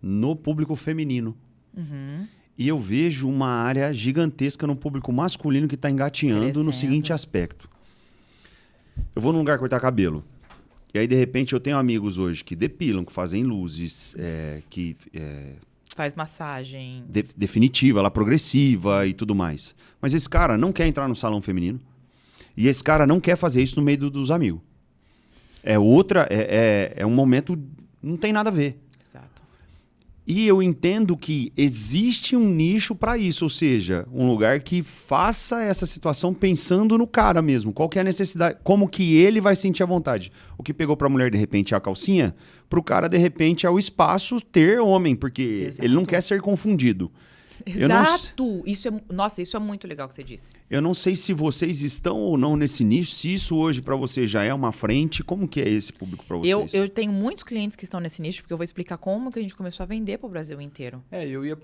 no público feminino. E eu vejo uma área gigantesca no público masculino que está engatinhando no Crescendo. seguinte aspecto. Eu vou num lugar cortar cabelo. E aí, de repente, eu tenho amigos hoje que depilam, que fazem luzes, Faz massagem. definitiva, ela progressiva e tudo mais. Mas esse cara não quer entrar no salão feminino. E esse cara não quer fazer isso no meio dos amigos. É um momento, não tem nada a ver. Exato. E eu entendo que existe um nicho para isso, ou seja, um lugar que faça essa situação pensando no cara mesmo. Qual que é a necessidade, como que ele vai sentir a vontade. O que pegou para a mulher, de repente, é a calcinha, para o cara, de repente, é o espaço ter homem, porque Exato. ele não quer ser confundido. Eu não s- Exato. Isso é muito legal que você disse. Eu não sei se vocês estão ou não nesse nicho, se isso hoje para você já é uma frente, como que é esse público para vocês? Eu tenho muitos clientes que estão nesse nicho, porque eu vou explicar como que a gente começou a vender para o Brasil inteiro. Eu ia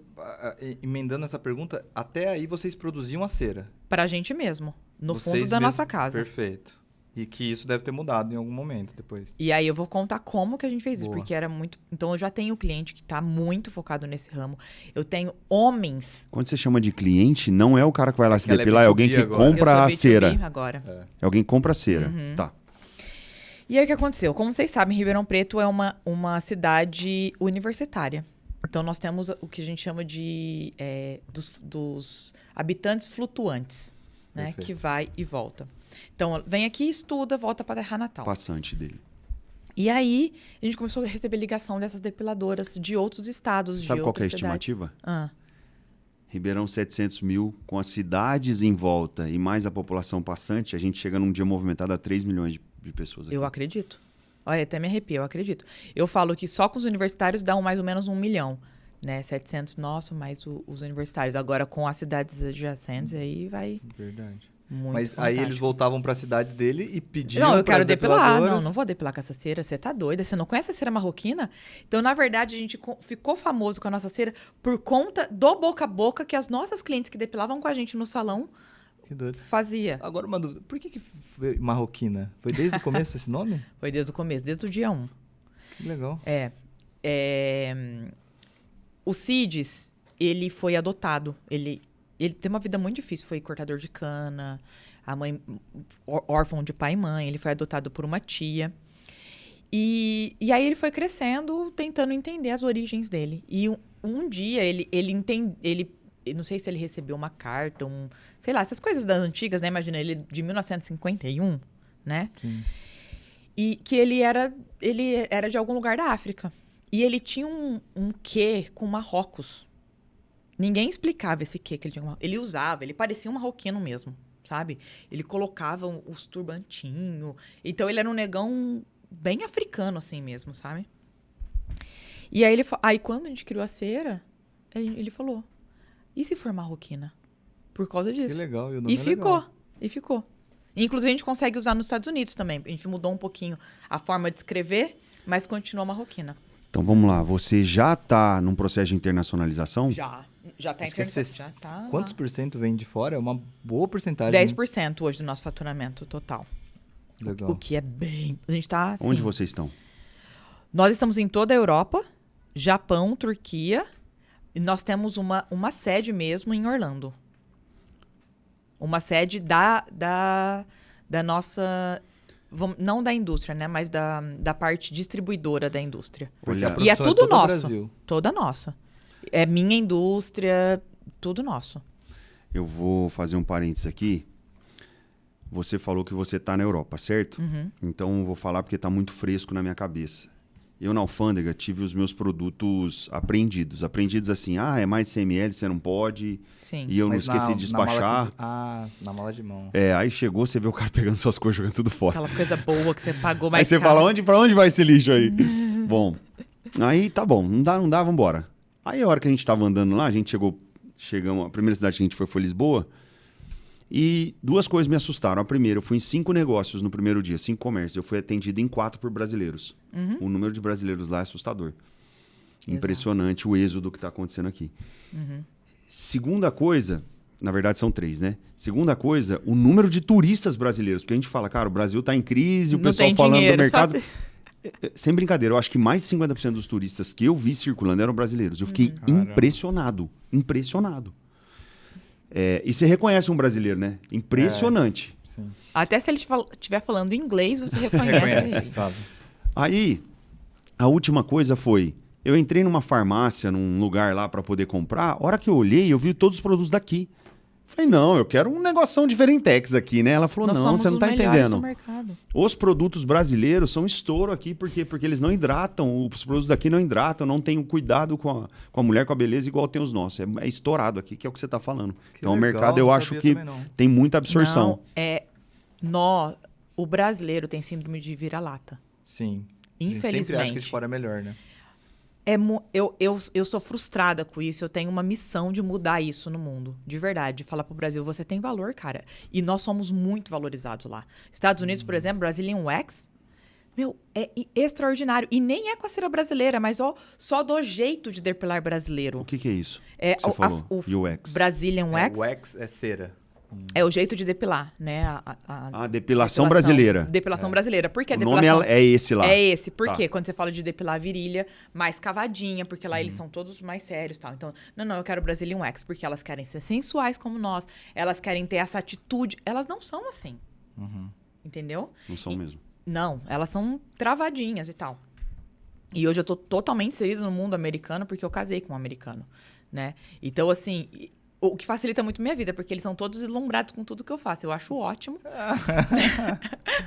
emendando essa pergunta, até aí vocês produziam a cera. Pra gente mesmo, no Vocês fundo da mesmos- nossa casa. Perfeito. E que isso deve ter mudado em algum momento depois. E aí eu vou contar como que a gente fez isso, Boa. porque era muito... Então eu já tenho cliente que tá muito focado nesse ramo. Eu tenho homens... Quando você chama de cliente, não é o cara que vai lá se que ela é depilar, é alguém B2B que agora. eu compra sou a B2B cera. agora. É alguém que compra a cera. Uhum. Tá. E aí o que aconteceu? Como vocês sabem, Ribeirão Preto é uma cidade universitária. Então nós temos o que a gente chama de dos habitantes flutuantes, né? Perfeito. Que vai e volta. Então vem aqui, estuda, volta para a terra natal. Passante dele. E aí a gente começou a receber ligação dessas depiladoras de outros estados, Sabe de qual que é a outras cidades. estimativa? Ah, Ribeirão 700 mil, com as cidades em volta e mais a população passante, a gente chega num dia movimentado a 3 milhões de pessoas aqui. eu acredito. Olha, até me arrepio, eu acredito. Eu falo que só com os universitários dá mais ou menos 1 milhão. Né? 700 nosso, mais os universitários. Agora, com as cidades adjacentes, aí vai Verdade. muito Mas aí fantástico. eles voltavam para as cidades dele e pediam Não, eu quero pras depilar. depiladoras. Não vou depilar com essa cera. Você tá doida? Você não conhece a cera marroquina? Então, na verdade, a gente ficou famoso com a nossa cera por conta do boca a boca que as nossas clientes que depilavam com a gente no salão Que doido. fazia. Agora uma dúvida, por que foi marroquina? Foi desde o começo esse nome? Foi desde o começo, desde o dia 1. Que legal. O Cides, ele foi adotado. Ele tem uma vida muito difícil. Foi cortador de cana, a mãe órfão de pai e mãe. Ele foi adotado por uma tia. E aí ele foi crescendo, tentando entender as origens dele. E um dia ele eu não sei se ele recebeu uma carta, sei lá, essas coisas das antigas, né? Imagina, ele de 1951, né? Sim. E que ele era de algum lugar da África. E ele tinha um quê com Marrocos. Ninguém explicava esse quê que ele tinha com Marrocos. Ele usava, ele parecia um marroquino mesmo, sabe? Ele colocava os turbantinhos. Então, ele era um negão bem africano, assim mesmo, sabe? E aí quando a gente criou a cera, ele falou, e se for marroquina? Por causa disso. Que legal. E o nome E é ficou, legal. e ficou. Inclusive, a gente consegue usar nos Estados Unidos também. A gente mudou um pouquinho a forma de escrever, mas continua marroquina. Então vamos lá, você já está num processo de internacionalização? Já tá Acho que internacional. Já tá quantos por cento vem de fora? É uma boa porcentagem. 10% hoje do nosso faturamento total. Legal. O que é bem... A gente tá assim... Onde vocês estão? Nós estamos em toda a Europa, Japão, Turquia. E nós temos uma sede mesmo em Orlando. Uma sede da nossa... Não da indústria, né? Mas da parte distribuidora da indústria. Porque a Olha, E é produção tudo toda nosso. Brasil. Toda nossa. É minha indústria, tudo nosso. Eu vou fazer um parênteses aqui. Você falou que você está na Europa, certo? Uhum. Então eu vou falar porque está muito fresco na minha cabeça. Eu na alfândega tive os meus produtos apreendidos. Apreendidos assim, é mais de 100 ml, você não pode. Sim. E eu não Mas esqueci de despachar. Na mala de mão. Aí chegou, você vê o cara pegando suas coisas, jogando tudo fora. Aquelas coisas boas que você pagou Aí mais você caro. fala, pra onde vai esse lixo aí? Bom, aí tá bom, não dá, vambora. Aí a hora que a gente tava andando lá, chegamos, a primeira cidade que a gente foi Lisboa, e duas coisas me assustaram. A primeira, eu fui em 5 negócios no primeiro dia, 5 comércios. Eu fui atendido em 4 por brasileiros. O número de brasileiros lá é assustador. Impressionante o êxodo que tá acontecendo aqui. Segunda coisa, na verdade são 3, né? Segunda coisa, o número de turistas brasileiros. Porque a gente fala, cara, o Brasil tá em crise, o Não pessoal tem falando dinheiro, do mercado... só Sem brincadeira, eu acho que mais de 50% dos turistas que eu vi circulando eram brasileiros. Eu fiquei impressionado. E você reconhece um brasileiro, né? Impressionante. Sim. Até se ele estiver falando inglês, você reconhece ele. sabe? Aí, a última coisa foi... Eu entrei numa farmácia, num lugar lá para poder comprar. A hora que eu olhei, eu vi todos os produtos daqui. Falei, não, eu quero um negoção diferentex aqui, né? Ela falou, Nós não, somos você não os tá melhores entendendo. do mercado. Os produtos brasileiros são estouro aqui, porque eles não hidratam. Os produtos daqui não hidratam, não tem o cuidado com a mulher, com a beleza, igual tem os nossos. É estourado aqui, que é o que você está falando. Então, o legal, mercado, eu não acho sabia que também não. tem muita absorção. Não, o brasileiro tem síndrome de vira-lata. Sim. A gente sempre acha que Infelizmente. de fora é melhor, né? Eu sou frustrada com isso. Eu tenho uma missão de mudar isso no mundo. De verdade. De falar pro Brasil, você tem valor, cara. E nós somos muito valorizados lá. Estados Unidos, por exemplo, Brazilian Wax, é extraordinário. E nem é com a cera brasileira, mas só do jeito de depilar brasileiro. O que é isso? É, Você falou, UX. Brazilian Wax Wax é cera. é o jeito de depilar, né? A depilação brasileira. Depilação brasileira. Por que a O nome depilação? é esse lá. É esse. Por Tá. quê? Quando você fala de depilar a virilha, mais cavadinha, porque lá eles são todos mais sérios e tal. Então, não, eu quero Brazilian Wax, porque elas querem ser sensuais como nós, elas querem ter essa atitude. Elas não são assim. Entendeu? Não são mesmo. Não, elas são travadinhas e tal. E hoje eu tô totalmente inserida no mundo americano, porque eu casei com um americano, né? Então, assim... O que facilita muito minha vida, porque eles são todos deslumbrados com tudo que eu faço. Eu acho ótimo.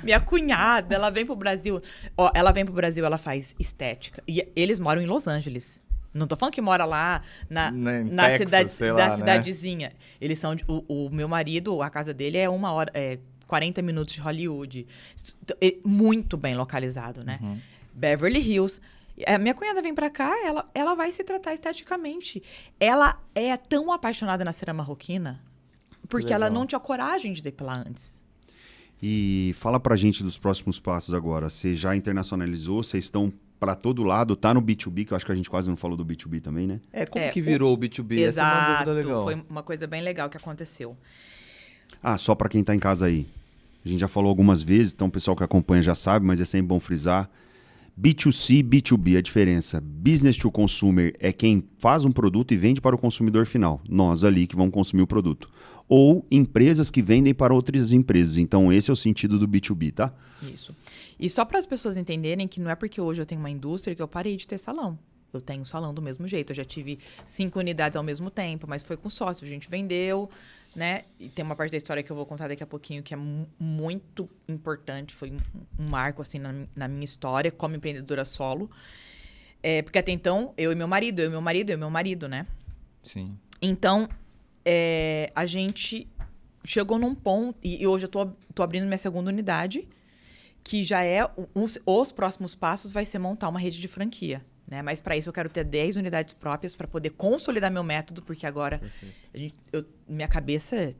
Minha cunhada, ela vem pro Brasil. Ela faz estética. E eles moram em Los Angeles. Não tô falando que mora lá na Texas, cidade, sei da lá, né? cidadezinha. Eles são... O meu marido, a casa dele é 40 minutos de Hollywood. Muito bem localizado, né? Beverly Hills... A minha cunhada vem pra cá, ela vai se tratar esteticamente. Ela é tão apaixonada na cera marroquina porque ela não tinha coragem de depilar antes. E fala pra gente dos próximos passos agora. Você já internacionalizou? Vocês estão pra todo lado? Tá no B2B, que eu acho que a gente quase não falou do B2B também, né? Como que virou o B2B? Essa é uma dúvida legal. Foi uma coisa bem legal que aconteceu. Só pra quem tá em casa aí. A gente já falou algumas vezes, então o pessoal que acompanha já sabe, mas é sempre bom frisar. B2C, B2B, a diferença. Business to consumer é quem faz um produto e vende para o consumidor final. Nós ali que vamos consumir o produto. Ou empresas que vendem para outras empresas. Então, esse é o sentido do B2B, tá? Isso. E só para as pessoas entenderem que não é porque hoje eu tenho uma indústria que eu parei de ter salão. Eu tenho salão do mesmo jeito. Eu já tive 5 unidades ao mesmo tempo, mas foi com sócio. A gente vendeu, né? E tem uma parte da história que eu vou contar daqui a pouquinho que é muito importante. Foi um marco, assim, na minha história como empreendedora solo. Porque até então, eu e meu marido, né? Sim. Então, a gente chegou num ponto... E hoje eu tô abrindo minha segunda unidade, que já os próximos passos vai ser montar uma rede de franquia, né? Mas para isso eu quero ter 10 unidades próprias para poder consolidar meu método, porque agora minha cabeça é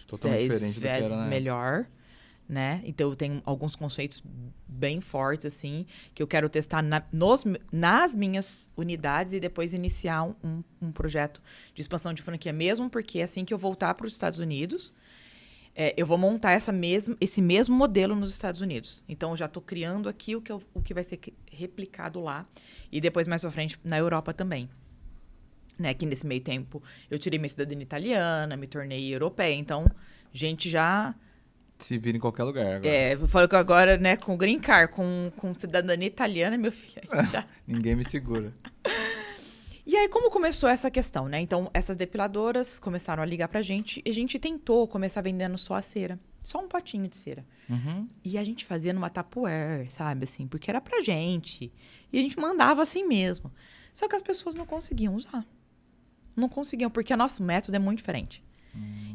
Totalmente 10 diferente do que era, vezes né? melhor, né? Então eu tenho alguns conceitos bem fortes, assim, que eu quero testar nas minhas unidades e depois iniciar um projeto de expansão de franquia mesmo, porque assim que eu voltar para os Estados Unidos, eu vou montar esse mesmo modelo nos Estados Unidos. Então, eu já estou criando aqui o que vai ser replicado lá. E depois, mais pra frente, na Europa também. Né? Que nesse meio tempo, eu tirei minha cidadania italiana, me tornei europeia. Então, gente já... Se vira em qualquer lugar agora. Eu falo que agora, né, com green card, com cidadania italiana, meu filho... Já... Ninguém me segura. E aí, como começou essa questão, né? Então, essas depiladoras começaram a ligar pra gente e a gente tentou começar vendendo só a cera. Só um potinho de cera. Uhum. E a gente fazia numa Tupperware, sabe? Assim, porque era pra gente. E a gente mandava assim mesmo. Só que as pessoas não conseguiam usar. Não conseguiam, porque o nosso método é muito diferente.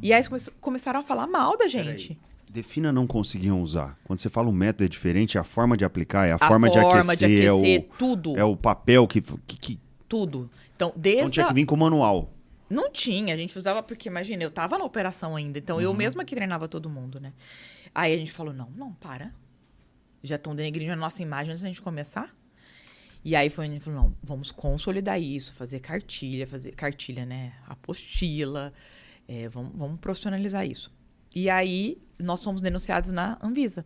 E aí, eles começaram a falar mal da gente. Defina não conseguiam usar. Quando você fala o método é diferente, é a forma de aplicar, é a forma de aquecer, tudo. É o papel que... Tudo. Então, desde Não tinha que vir com o manual. Não tinha, a gente usava porque, imagina, eu tava na operação ainda, então eu mesma que treinava todo mundo, né? Aí a gente falou, não, para. Já estão denegrindo a nossa imagem antes da gente começar? E aí a gente falou, não, vamos consolidar isso, fazer cartilha, né? Apostila, vamos profissionalizar isso. E aí, nós fomos denunciados na Anvisa,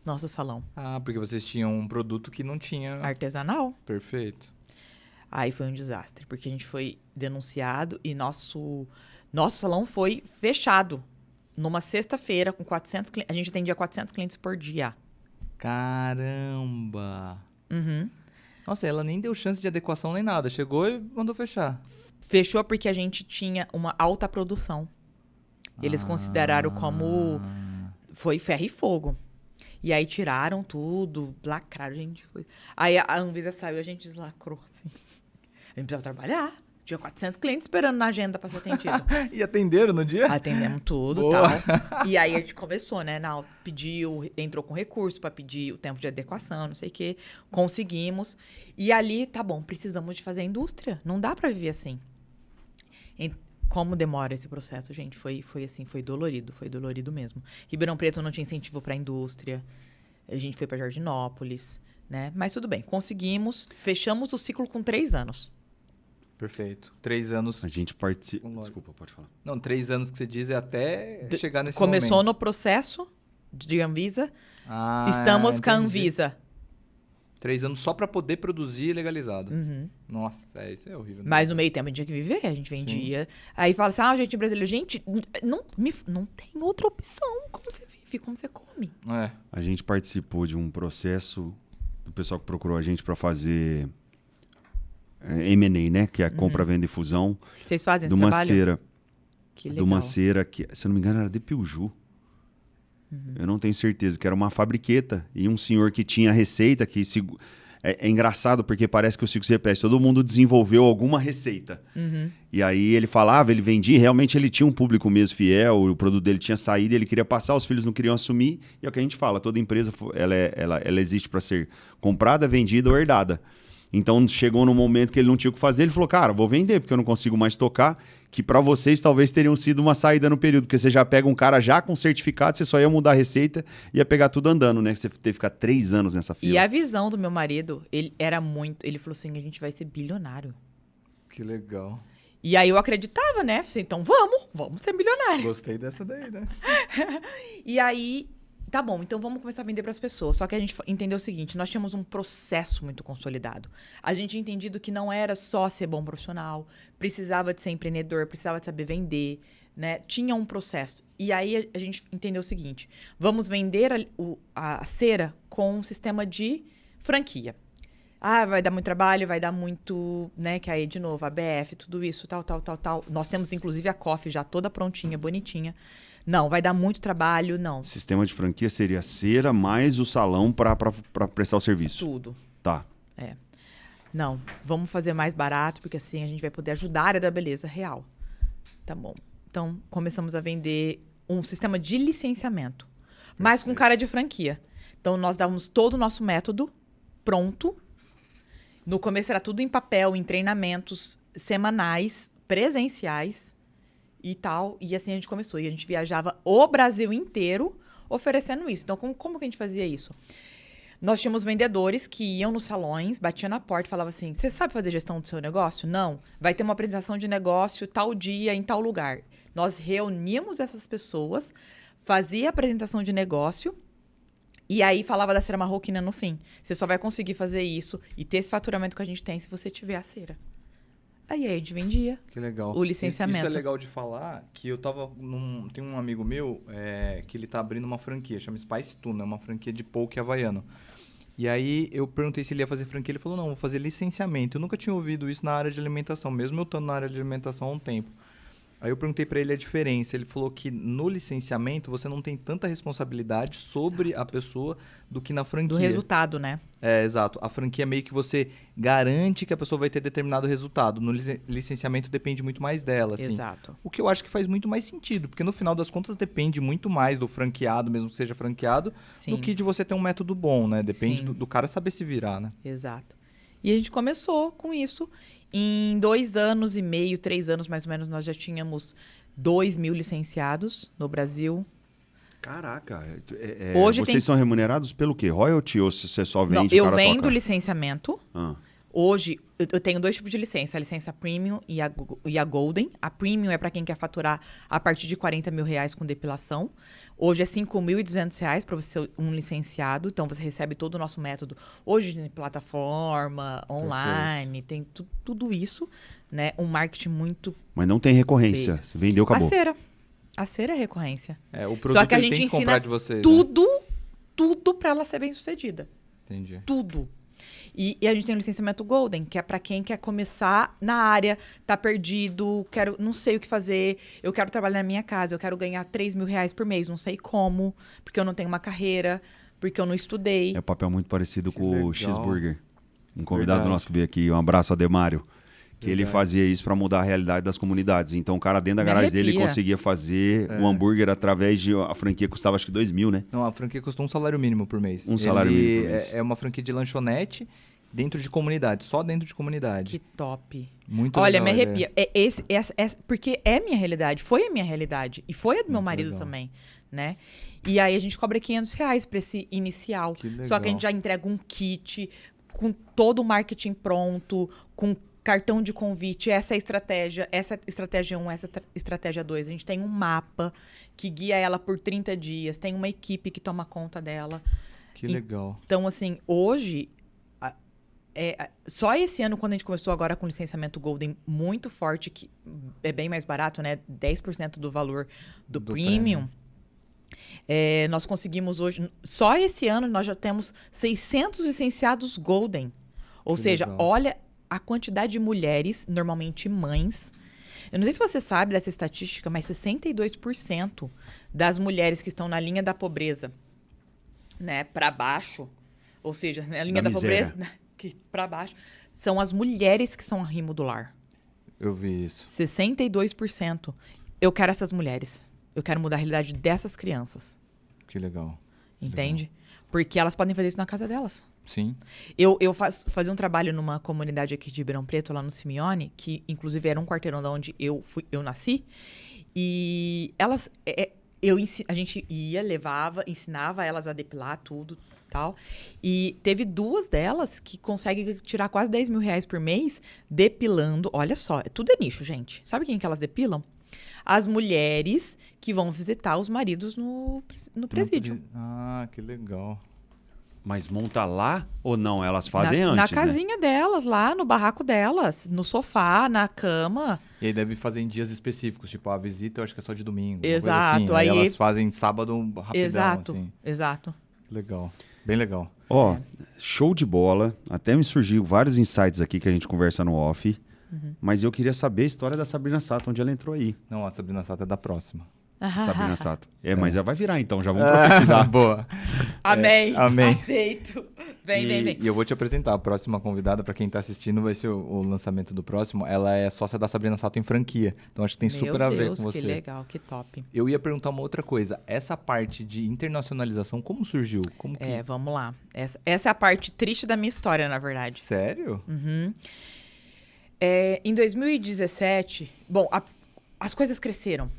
nosso salão. Ah, porque vocês tinham um produto que não tinha... Artesanal. Perfeito. Aí foi um desastre, porque a gente foi denunciado e nosso salão foi fechado numa sexta-feira com 400 clientes. A gente atendia 400 clientes por dia. Caramba! Uhum. Nossa, ela nem deu chance de adequação nem nada. Chegou e mandou fechar. Fechou porque a gente tinha uma alta produção. Eles consideraram como... Foi ferro e fogo. E aí tiraram tudo, lacraram, a gente foi... Aí a Anvisa saiu, a gente deslacrou, assim. A gente precisava trabalhar. Tinha 400 clientes esperando na agenda para ser atendido. E atenderam no dia? Atendemos tudo e tal. E aí a gente começou, né? Entrou com recurso para pedir o tempo de adequação, não sei o quê. Conseguimos. E ali, tá bom, precisamos de fazer a indústria. Não dá para viver assim. Como demora esse processo, gente? Foi assim, foi dolorido mesmo. Ribeirão Preto não tinha incentivo para a indústria. A gente foi para Jardinópolis, né? Mas tudo bem, conseguimos. Fechamos o ciclo com 3 anos. Perfeito. 3 anos... A gente participa... Desculpa, pode falar. Não, 3 anos que você diz é até chegar nesse Começou momento. no processo de Anvisa. Ah, Estamos com a entendi. Anvisa. 3 anos só para poder produzir legalizado. Uhum. Nossa, isso é horrível. Né? Mas no meio tempo a gente tinha que viver, a gente vendia. Sim. Aí fala assim, gente brasileiro, gente, não tem outra opção. Como você vive, como você come. A gente participou de um processo do pessoal que procurou a gente para fazer M&A, né? Que é a compra, venda e fusão. Vocês fazem esse de uma trabalho? cera. Que legal. De uma cera que, se eu não me engano, era de Piuju. Eu não tenho certeza, que era uma fabriqueta. E um senhor que tinha receita, que é engraçado porque parece que o Ciclo se repete. Todo mundo desenvolveu alguma receita. E aí ele falava, ele vendia, realmente ele tinha um público mesmo fiel, o produto dele tinha saído, ele queria passar, os filhos não queriam assumir. E é o que a gente fala, toda empresa ela existe para ser comprada, vendida ou herdada. Então chegou num momento que ele não tinha o que fazer, ele falou, cara, vou vender porque eu não consigo mais tocar, que para vocês talvez teriam sido uma saída no período, porque você já pega um cara já com certificado, você só ia mudar a receita, ia pegar tudo andando, né? Você teve que ficar 3 anos nessa fila. E a visão do meu marido, ele falou assim, a gente vai ser bilionário. Que legal. E aí eu acreditava, né? Falei, então vamos ser bilionário. Gostei dessa daí, né? E aí... Tá bom, então vamos começar a vender para as pessoas. Só que a gente entendeu o seguinte, nós tínhamos um processo muito consolidado. A gente tinha entendido que não era só ser bom profissional, precisava de ser empreendedor, precisava de saber vender, né? Tinha um processo. E aí a gente entendeu o seguinte, vamos vender a cera com um sistema de franquia. Ah, vai dar muito trabalho, vai dar muito, né? Que aí, de novo, a BF, tudo isso, tal. Nós temos, inclusive, a coffee já toda prontinha, bonitinha. Não, vai dar muito trabalho, não. Sistema de franquia seria cera mais o salão para prestar o serviço. Tudo. Tá. Não, vamos fazer mais barato, porque assim a gente vai poder ajudar a área da beleza real. Tá bom. Então, começamos a vender um sistema de licenciamento, mas com cara de franquia. Então, nós dávamos todo o nosso método pronto. No começo era tudo em papel, em treinamentos semanais, presenciais e tal. E assim a gente começou. E a gente viajava o Brasil inteiro oferecendo isso. Então, como que a gente fazia isso? Nós tínhamos vendedores que iam nos salões, batiam na porta e falavam assim, você sabe fazer gestão do seu negócio? Não. Vai ter uma apresentação de negócio tal dia, em tal lugar. Nós reuníamos essas pessoas, fazia a apresentação de negócio e aí falava da cera marroquina no fim. Você só vai conseguir fazer isso e ter esse faturamento que a gente tem se você tiver a cera. Aí a gente vendia. Que legal. O licenciamento. Isso é legal de falar, que eu tava tem um amigo meu que ele tá abrindo uma franquia, chama Spice Tuna, uma franquia de poke havaiano. E aí eu perguntei se ele ia fazer franquia, ele falou, não, vou fazer licenciamento. Eu nunca tinha ouvido isso na área de alimentação, mesmo eu estando na área de alimentação há um tempo. Aí eu perguntei para ele a diferença. Ele falou que no licenciamento você não tem tanta responsabilidade sobre a pessoa do que na franquia. Do resultado, né? Exato. A franquia meio que você garante que a pessoa vai ter determinado resultado. No licenciamento depende muito mais dela, assim. Exato. O que eu acho que faz muito mais sentido, porque no final das contas depende muito mais do franqueado, mesmo que seja franqueado, Sim. do que de você ter um método bom, né? Depende Sim. do cara saber se virar, né? Exato. E a gente começou com isso. Em 2 anos e meio, 3 anos mais ou menos, nós já tínhamos 2.000 licenciados no Brasil. Caraca. Hoje vocês são remunerados pelo quê? Royalty ou se você só Não, vende eu para vendo tocar? licenciamento. Hoje, eu tenho 2 tipos de licença. A licença Premium e a Golden. A Premium é para quem quer faturar a partir de R$40 mil com depilação. Hoje é R$5.200 para você ser um licenciado. Então, você recebe todo o nosso método. Hoje tem plataforma, online, tem tudo isso. Né? Um marketing muito... Mas não tem recorrência. feito. Você vendeu, acabou. A cera é recorrência. O produto Só que a ele gente tem que ensina comprar de vocês. tudo para ela ser bem sucedida. Entendi. Tudo. E a gente tem o licenciamento Golden, que é para quem quer começar na área, tá perdido, não sei o que fazer, eu quero trabalhar na minha casa, eu quero ganhar R$3 mil por mês, não sei como, porque eu não tenho uma carreira, porque eu não estudei. É um papel muito parecido com legal. o Cheeseburger. Um convidado Verdade. nosso que veio aqui, um abraço a Demário. Que ele fazia isso para mudar a realidade das comunidades. Então o cara dentro da Me garagem dele arrepia. conseguia fazer o hambúrguer através de... A franquia custava acho que 2 mil, né? Não, a franquia custou um salário mínimo por mês. Um salário mínimo por mês. É uma franquia de lanchonete dentro de comunidade, só dentro de comunidade. Que top. Muito Olha, legal me a ideia. arrepia. Porque é minha realidade, foi a minha realidade. E foi a do meu Muito marido legal. também, né? E aí a gente cobra R$500 para esse inicial. Que legal. Só que a gente já entrega um kit com todo o marketing pronto, com cartão de convite, essa é a estratégia, essa estratégia 1, essa estratégia 2. A gente tem um mapa que guia ela por 30 dias, tem uma equipe que toma conta dela. Que legal. Então, assim, hoje, só esse ano, quando a gente começou agora com licenciamento Golden muito forte, que é bem mais barato, né? 10% do valor do Premium. Nós conseguimos hoje, só esse ano, nós já temos 600 licenciados Golden. Ou Que seja, legal. olha a quantidade de mulheres, normalmente mães. Eu não sei se você sabe dessa estatística, mas 62% das mulheres que estão na linha da pobreza, né, para baixo, ou seja, na linha da miséria. pobreza, para baixo, são as mulheres que são arrimo do lar. Eu vi isso. 62%. Eu quero essas mulheres. Eu quero mudar a realidade dessas crianças. Que legal. Entende? Porque elas podem fazer isso na casa delas. Sim. Eu fazia um trabalho numa comunidade aqui de Ribeirão Preto, lá no Simeone, que inclusive era um quarteirão da onde eu nasci. E elas, a gente ia, levava, ensinava elas a depilar tudo, tal. E teve 2 delas que conseguem tirar quase R$10 mil por mês depilando. Olha só, tudo é nicho, gente. Sabe quem que elas depilam? As mulheres que vão visitar os maridos no presídio. Ah, que legal. Mas monta lá ou não? Elas fazem Na antes, né? casinha delas, lá no barraco delas, no sofá, na cama. E aí deve fazer em dias específicos, tipo, a visita eu acho que é só de domingo. uma Exato, coisa assim. Aí aí- elas fazem sábado rapidão, Exato, assim. exato. Legal. Bem legal. Ó, show de bola. Até me surgiu vários insights aqui que a gente conversa no off. Mas eu queria saber a história da Sabrina Sato, onde ela entrou aí. Não, a Sabrina Sato é da próxima. Sabrina Sato. Mas ela vai virar então, já vamos profetizar. Boa. Amém. Amém. Aceito. Vem. E eu vou te apresentar. A próxima convidada, para quem tá assistindo, vai ser o lançamento do próximo. Ela é sócia da Sabrina Sato em franquia. Então acho que tem super a ver com você. Que legal, que top. Eu ia perguntar uma outra coisa. Essa parte de internacionalização, como surgiu? Como que... Vamos lá. Essa é a parte triste da minha história, na verdade. Sério? Em 2017, as coisas cresceram,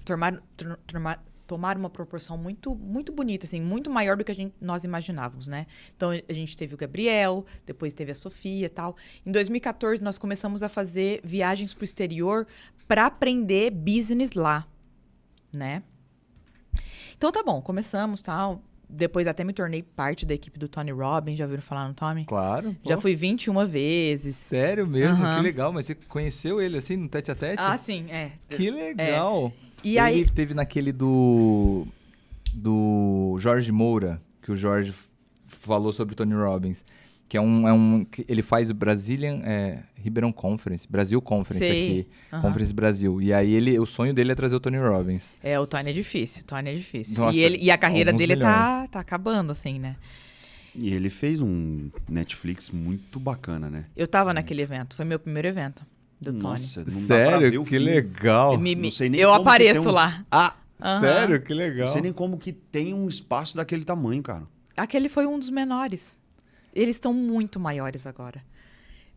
tomaram uma proporção muito, muito bonita, assim, muito maior do que nós imaginávamos, né? Então, a gente teve o Gabriel, depois teve a Sofia e tal. Em 2014, nós começamos a fazer viagens para o exterior para aprender business lá, né? Então, tá bom, começamos, tal. Depois até me tornei parte da equipe do Tony Robbins. Já ouviram falar no Tommy? Claro. Já fui 21 vezes. Sério mesmo? Que legal. Mas você conheceu ele assim, no tete-a-tete? Ah, sim, Que legal. E ele aí... teve naquele do Jorge Moura, que o Jorge falou sobre o Tony Robbins. Que que ele faz Brazilian Ribeirão Conference, Brasil Conference. Sei. Aqui, Conference Brasil. E aí o sonho dele é trazer o Tony Robbins. O Tony é difícil, Nossa, e a carreira dele milhões. tá acabando, assim, né? E ele fez um Netflix muito bacana, né? Eu tava naquele evento, foi meu primeiro evento do Nossa, Tony. não dá pra ver Sério? o Que fim. legal. Não sei nem Eu como apareço que tem lá. Sério? Que legal. Não sei nem como que tem um espaço daquele tamanho, cara. Aquele foi um dos menores. Eles estão muito maiores agora.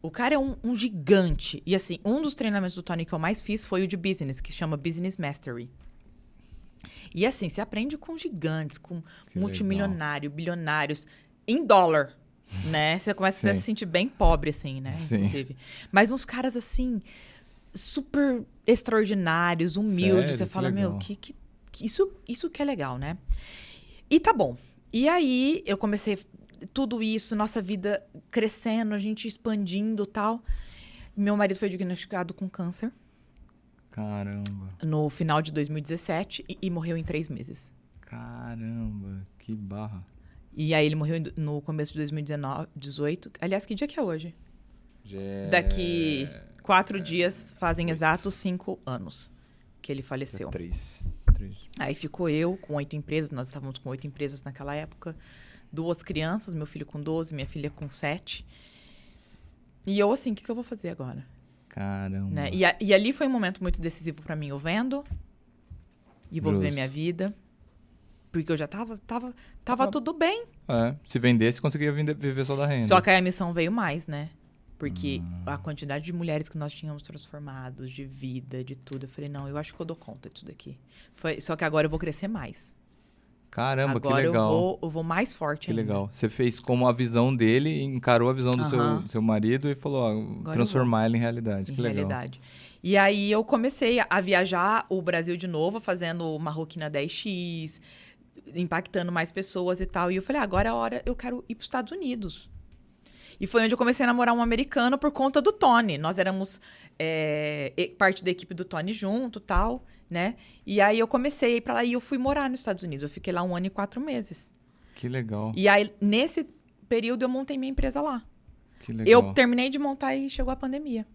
O cara é um gigante. E assim, um dos treinamentos do Tony que eu mais fiz foi o de business, que se chama Business Mastery. E assim, você aprende com gigantes, com multimilionário, bilionários, em dólar, né? Você começa a se sentir bem pobre, assim, né? Sim. Inclusive. Mas uns caras, assim, super extraordinários, humildes. Sério? Você fala, Que legal. isso que é legal, né? E tá bom. E aí, eu comecei tudo isso, nossa vida crescendo, a gente expandindo e tal. Meu marido foi diagnosticado com câncer. Caramba. No final de 2017 e morreu em 3 meses. Caramba, que barra. E aí ele morreu no começo de 2018. Aliás, que dia que é hoje? Já... Daqui 4 dias fazem exatos 5 anos que ele faleceu. 3. Aí ficou eu com 8 empresas, nós estávamos com 8 empresas naquela época. 2 crianças, meu filho com 12, minha filha com 7. E eu assim, o que eu vou fazer agora? Caramba. Né? E ali foi um momento muito decisivo para mim. Eu vendo e vou viver minha vida. Porque eu já tava tudo bem. Se vendesse, conseguia viver só da renda. Só que aí a missão veio mais, né? Porque a quantidade de mulheres que nós tínhamos transformados, de vida, de tudo. Eu falei, não, eu acho que eu dou conta disso daqui. Só que agora eu vou crescer mais. Caramba, agora que legal. Agora eu vou mais forte ainda. Que legal. Você fez como a visão dele, encarou a visão do seu marido e falou, transformar ela em realidade. Que legal. Realidade. E aí eu comecei a viajar o Brasil de novo, fazendo Marroquina 10X, impactando mais pessoas e tal. E eu falei, agora é a hora, eu quero ir para os Estados Unidos. E foi onde eu comecei a namorar um americano por conta do Tony. Nós éramos parte da equipe do Tony junto e tal, né? E aí eu comecei a ir pra lá e eu fui morar nos Estados Unidos. Eu fiquei lá 1 ano e 4 meses. Que legal. E aí, nesse período, eu montei minha empresa lá. Que legal. Eu terminei de montar e chegou a pandemia.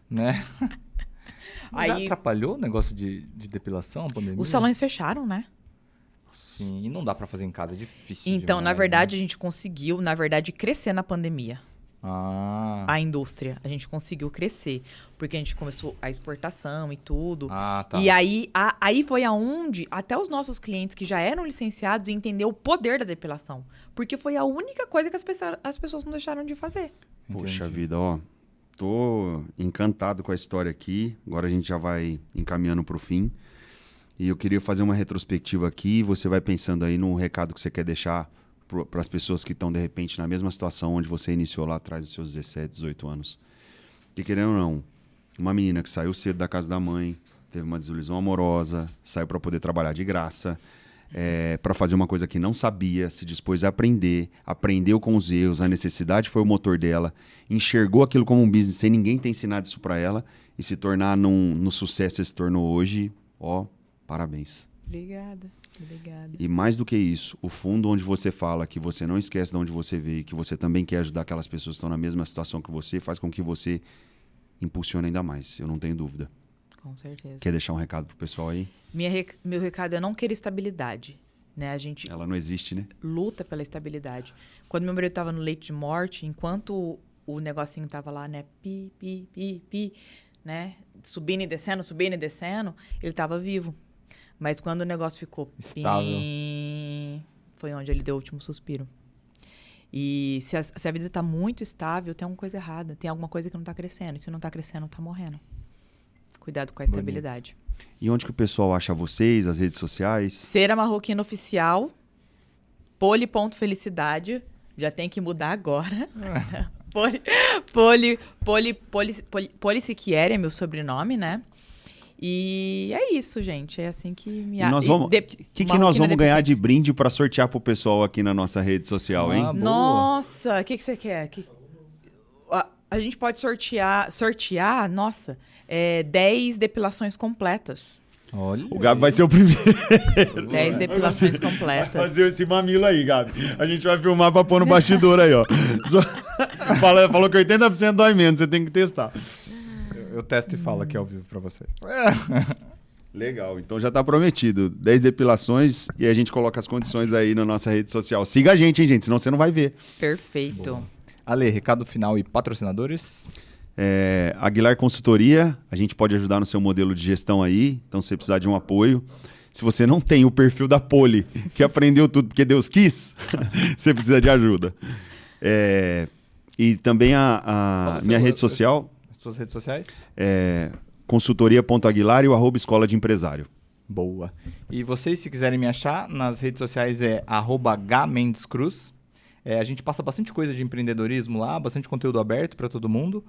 Né? Mas aí atrapalhou o negócio de depilação, a pandemia? Os salões fecharam, né? Sim, e não dá pra fazer em casa, é difícil Então, demais, na verdade, né? a gente conseguiu, crescer na pandemia. A indústria. A gente conseguiu crescer. Porque a gente começou a exportação e tudo. Tá. E aí foi aonde até os nossos clientes que já eram licenciados entenderam o poder da depilação. Porque foi a única coisa que as pessoas não deixaram de fazer. Poxa vida, ó. Tô encantado com a história aqui. Agora a gente já vai encaminhando pro fim. E eu queria fazer uma retrospectiva aqui. Você vai pensando aí no recado que você quer deixar para as pessoas que estão, de repente, na mesma situação onde você iniciou lá atrás dos seus 17, 18 anos. Que, querendo ou não, uma menina que saiu cedo da casa da mãe, teve uma desilusão amorosa, saiu para poder trabalhar de graça, para fazer uma coisa que não sabia, se dispôs a aprender, aprendeu com os erros, a necessidade foi o motor dela, enxergou aquilo como um business sem ninguém ter ensinado isso para ela e se tornar no sucesso que se tornou hoje, ó, parabéns. Obrigada. Obrigada. E mais do que isso, o fundo onde você fala que você não esquece de onde você veio, que você também quer ajudar aquelas pessoas que estão na mesma situação que você, faz com que você impulsione ainda mais, eu não tenho dúvida. Com certeza. Quer deixar um recado pro pessoal aí? Meu recado é não querer estabilidade. Né? A gente Ela não existe, né? luta pela estabilidade. Quando meu marido estava no leito de morte, enquanto o negocinho estava lá, né? Pi, pi, pi, pi, né? Subindo e descendo, ele estava vivo. Mas quando o negócio ficou estável, foi onde ele deu o último suspiro. E se a vida está muito estável, tem alguma coisa errada. Tem alguma coisa que não está crescendo. E se não está crescendo, está morrendo. Cuidado com a estabilidade. E onde que o pessoal acha vocês, as redes sociais? Cera Marroquina Oficial, poli.felicidade, já tem que mudar agora. Polisiquieri é meu sobrenome, né? E é isso, gente. É assim que me... E nós vamos... que nós vamos ganhar de brinde para sortear pro pessoal aqui na nossa rede social, hein? Boa. Nossa, o que você quer? A gente pode sortear, nossa, 10 depilações completas. Olha. O Gabi vai ser o primeiro. 10 depilações completas. Fazer esse mamilo aí, Gabi. A gente vai filmar pra pôr no bastidor aí, ó. Falou que 80% dói menos, você tem que testar. Eu testo e falo aqui ao vivo pra vocês. Legal, então já tá prometido. 10 depilações e a gente coloca as condições aí na nossa rede social. Siga a gente, hein, gente, senão você não vai ver. Perfeito. Boa. Ale, recado final e patrocinadores? Aguilar Consultoria, a gente pode ajudar no seu modelo de gestão aí, então se você precisar de um apoio. Se você não tem o perfil da Poli, que aprendeu tudo porque Deus quis, você precisa de ajuda. E também a minha rede social... Suas redes sociais? Consultoria.aguilar e o @escola de empresário. Boa. E vocês, se quiserem me achar, nas redes sociais é @gamendescruz. A gente passa bastante coisa de empreendedorismo lá, bastante conteúdo aberto para todo mundo.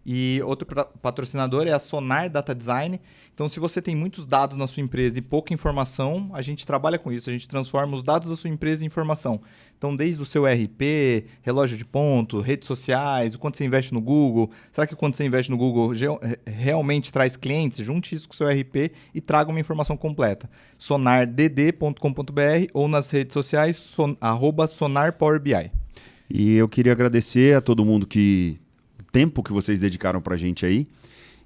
E outro patrocinador é a Sonar Data Design. Então, se você tem muitos dados na sua empresa e pouca informação, a gente trabalha com isso. A gente transforma os dados da sua empresa em informação. Então, desde o seu RP, relógio de ponto, redes sociais, o quanto você investe no Google. Será que quando você investe no Google realmente traz clientes? Junte isso com o seu RP e traga uma informação completa. sonardd.com.br ou nas redes sociais, @sonarpowerbi. E eu queria agradecer a todo mundo tempo que vocês dedicaram pra gente aí.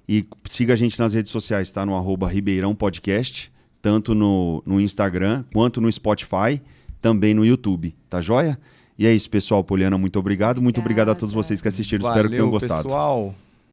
E siga a gente nas redes sociais, tá? No @Ribeirão Podcast, tanto no Instagram quanto no Spotify, também no YouTube, tá joia? E é isso, pessoal. Poliana, muito obrigado. Muito obrigado a todos vocês que assistiram. Valeu, espero que tenham gostado. Pessoal.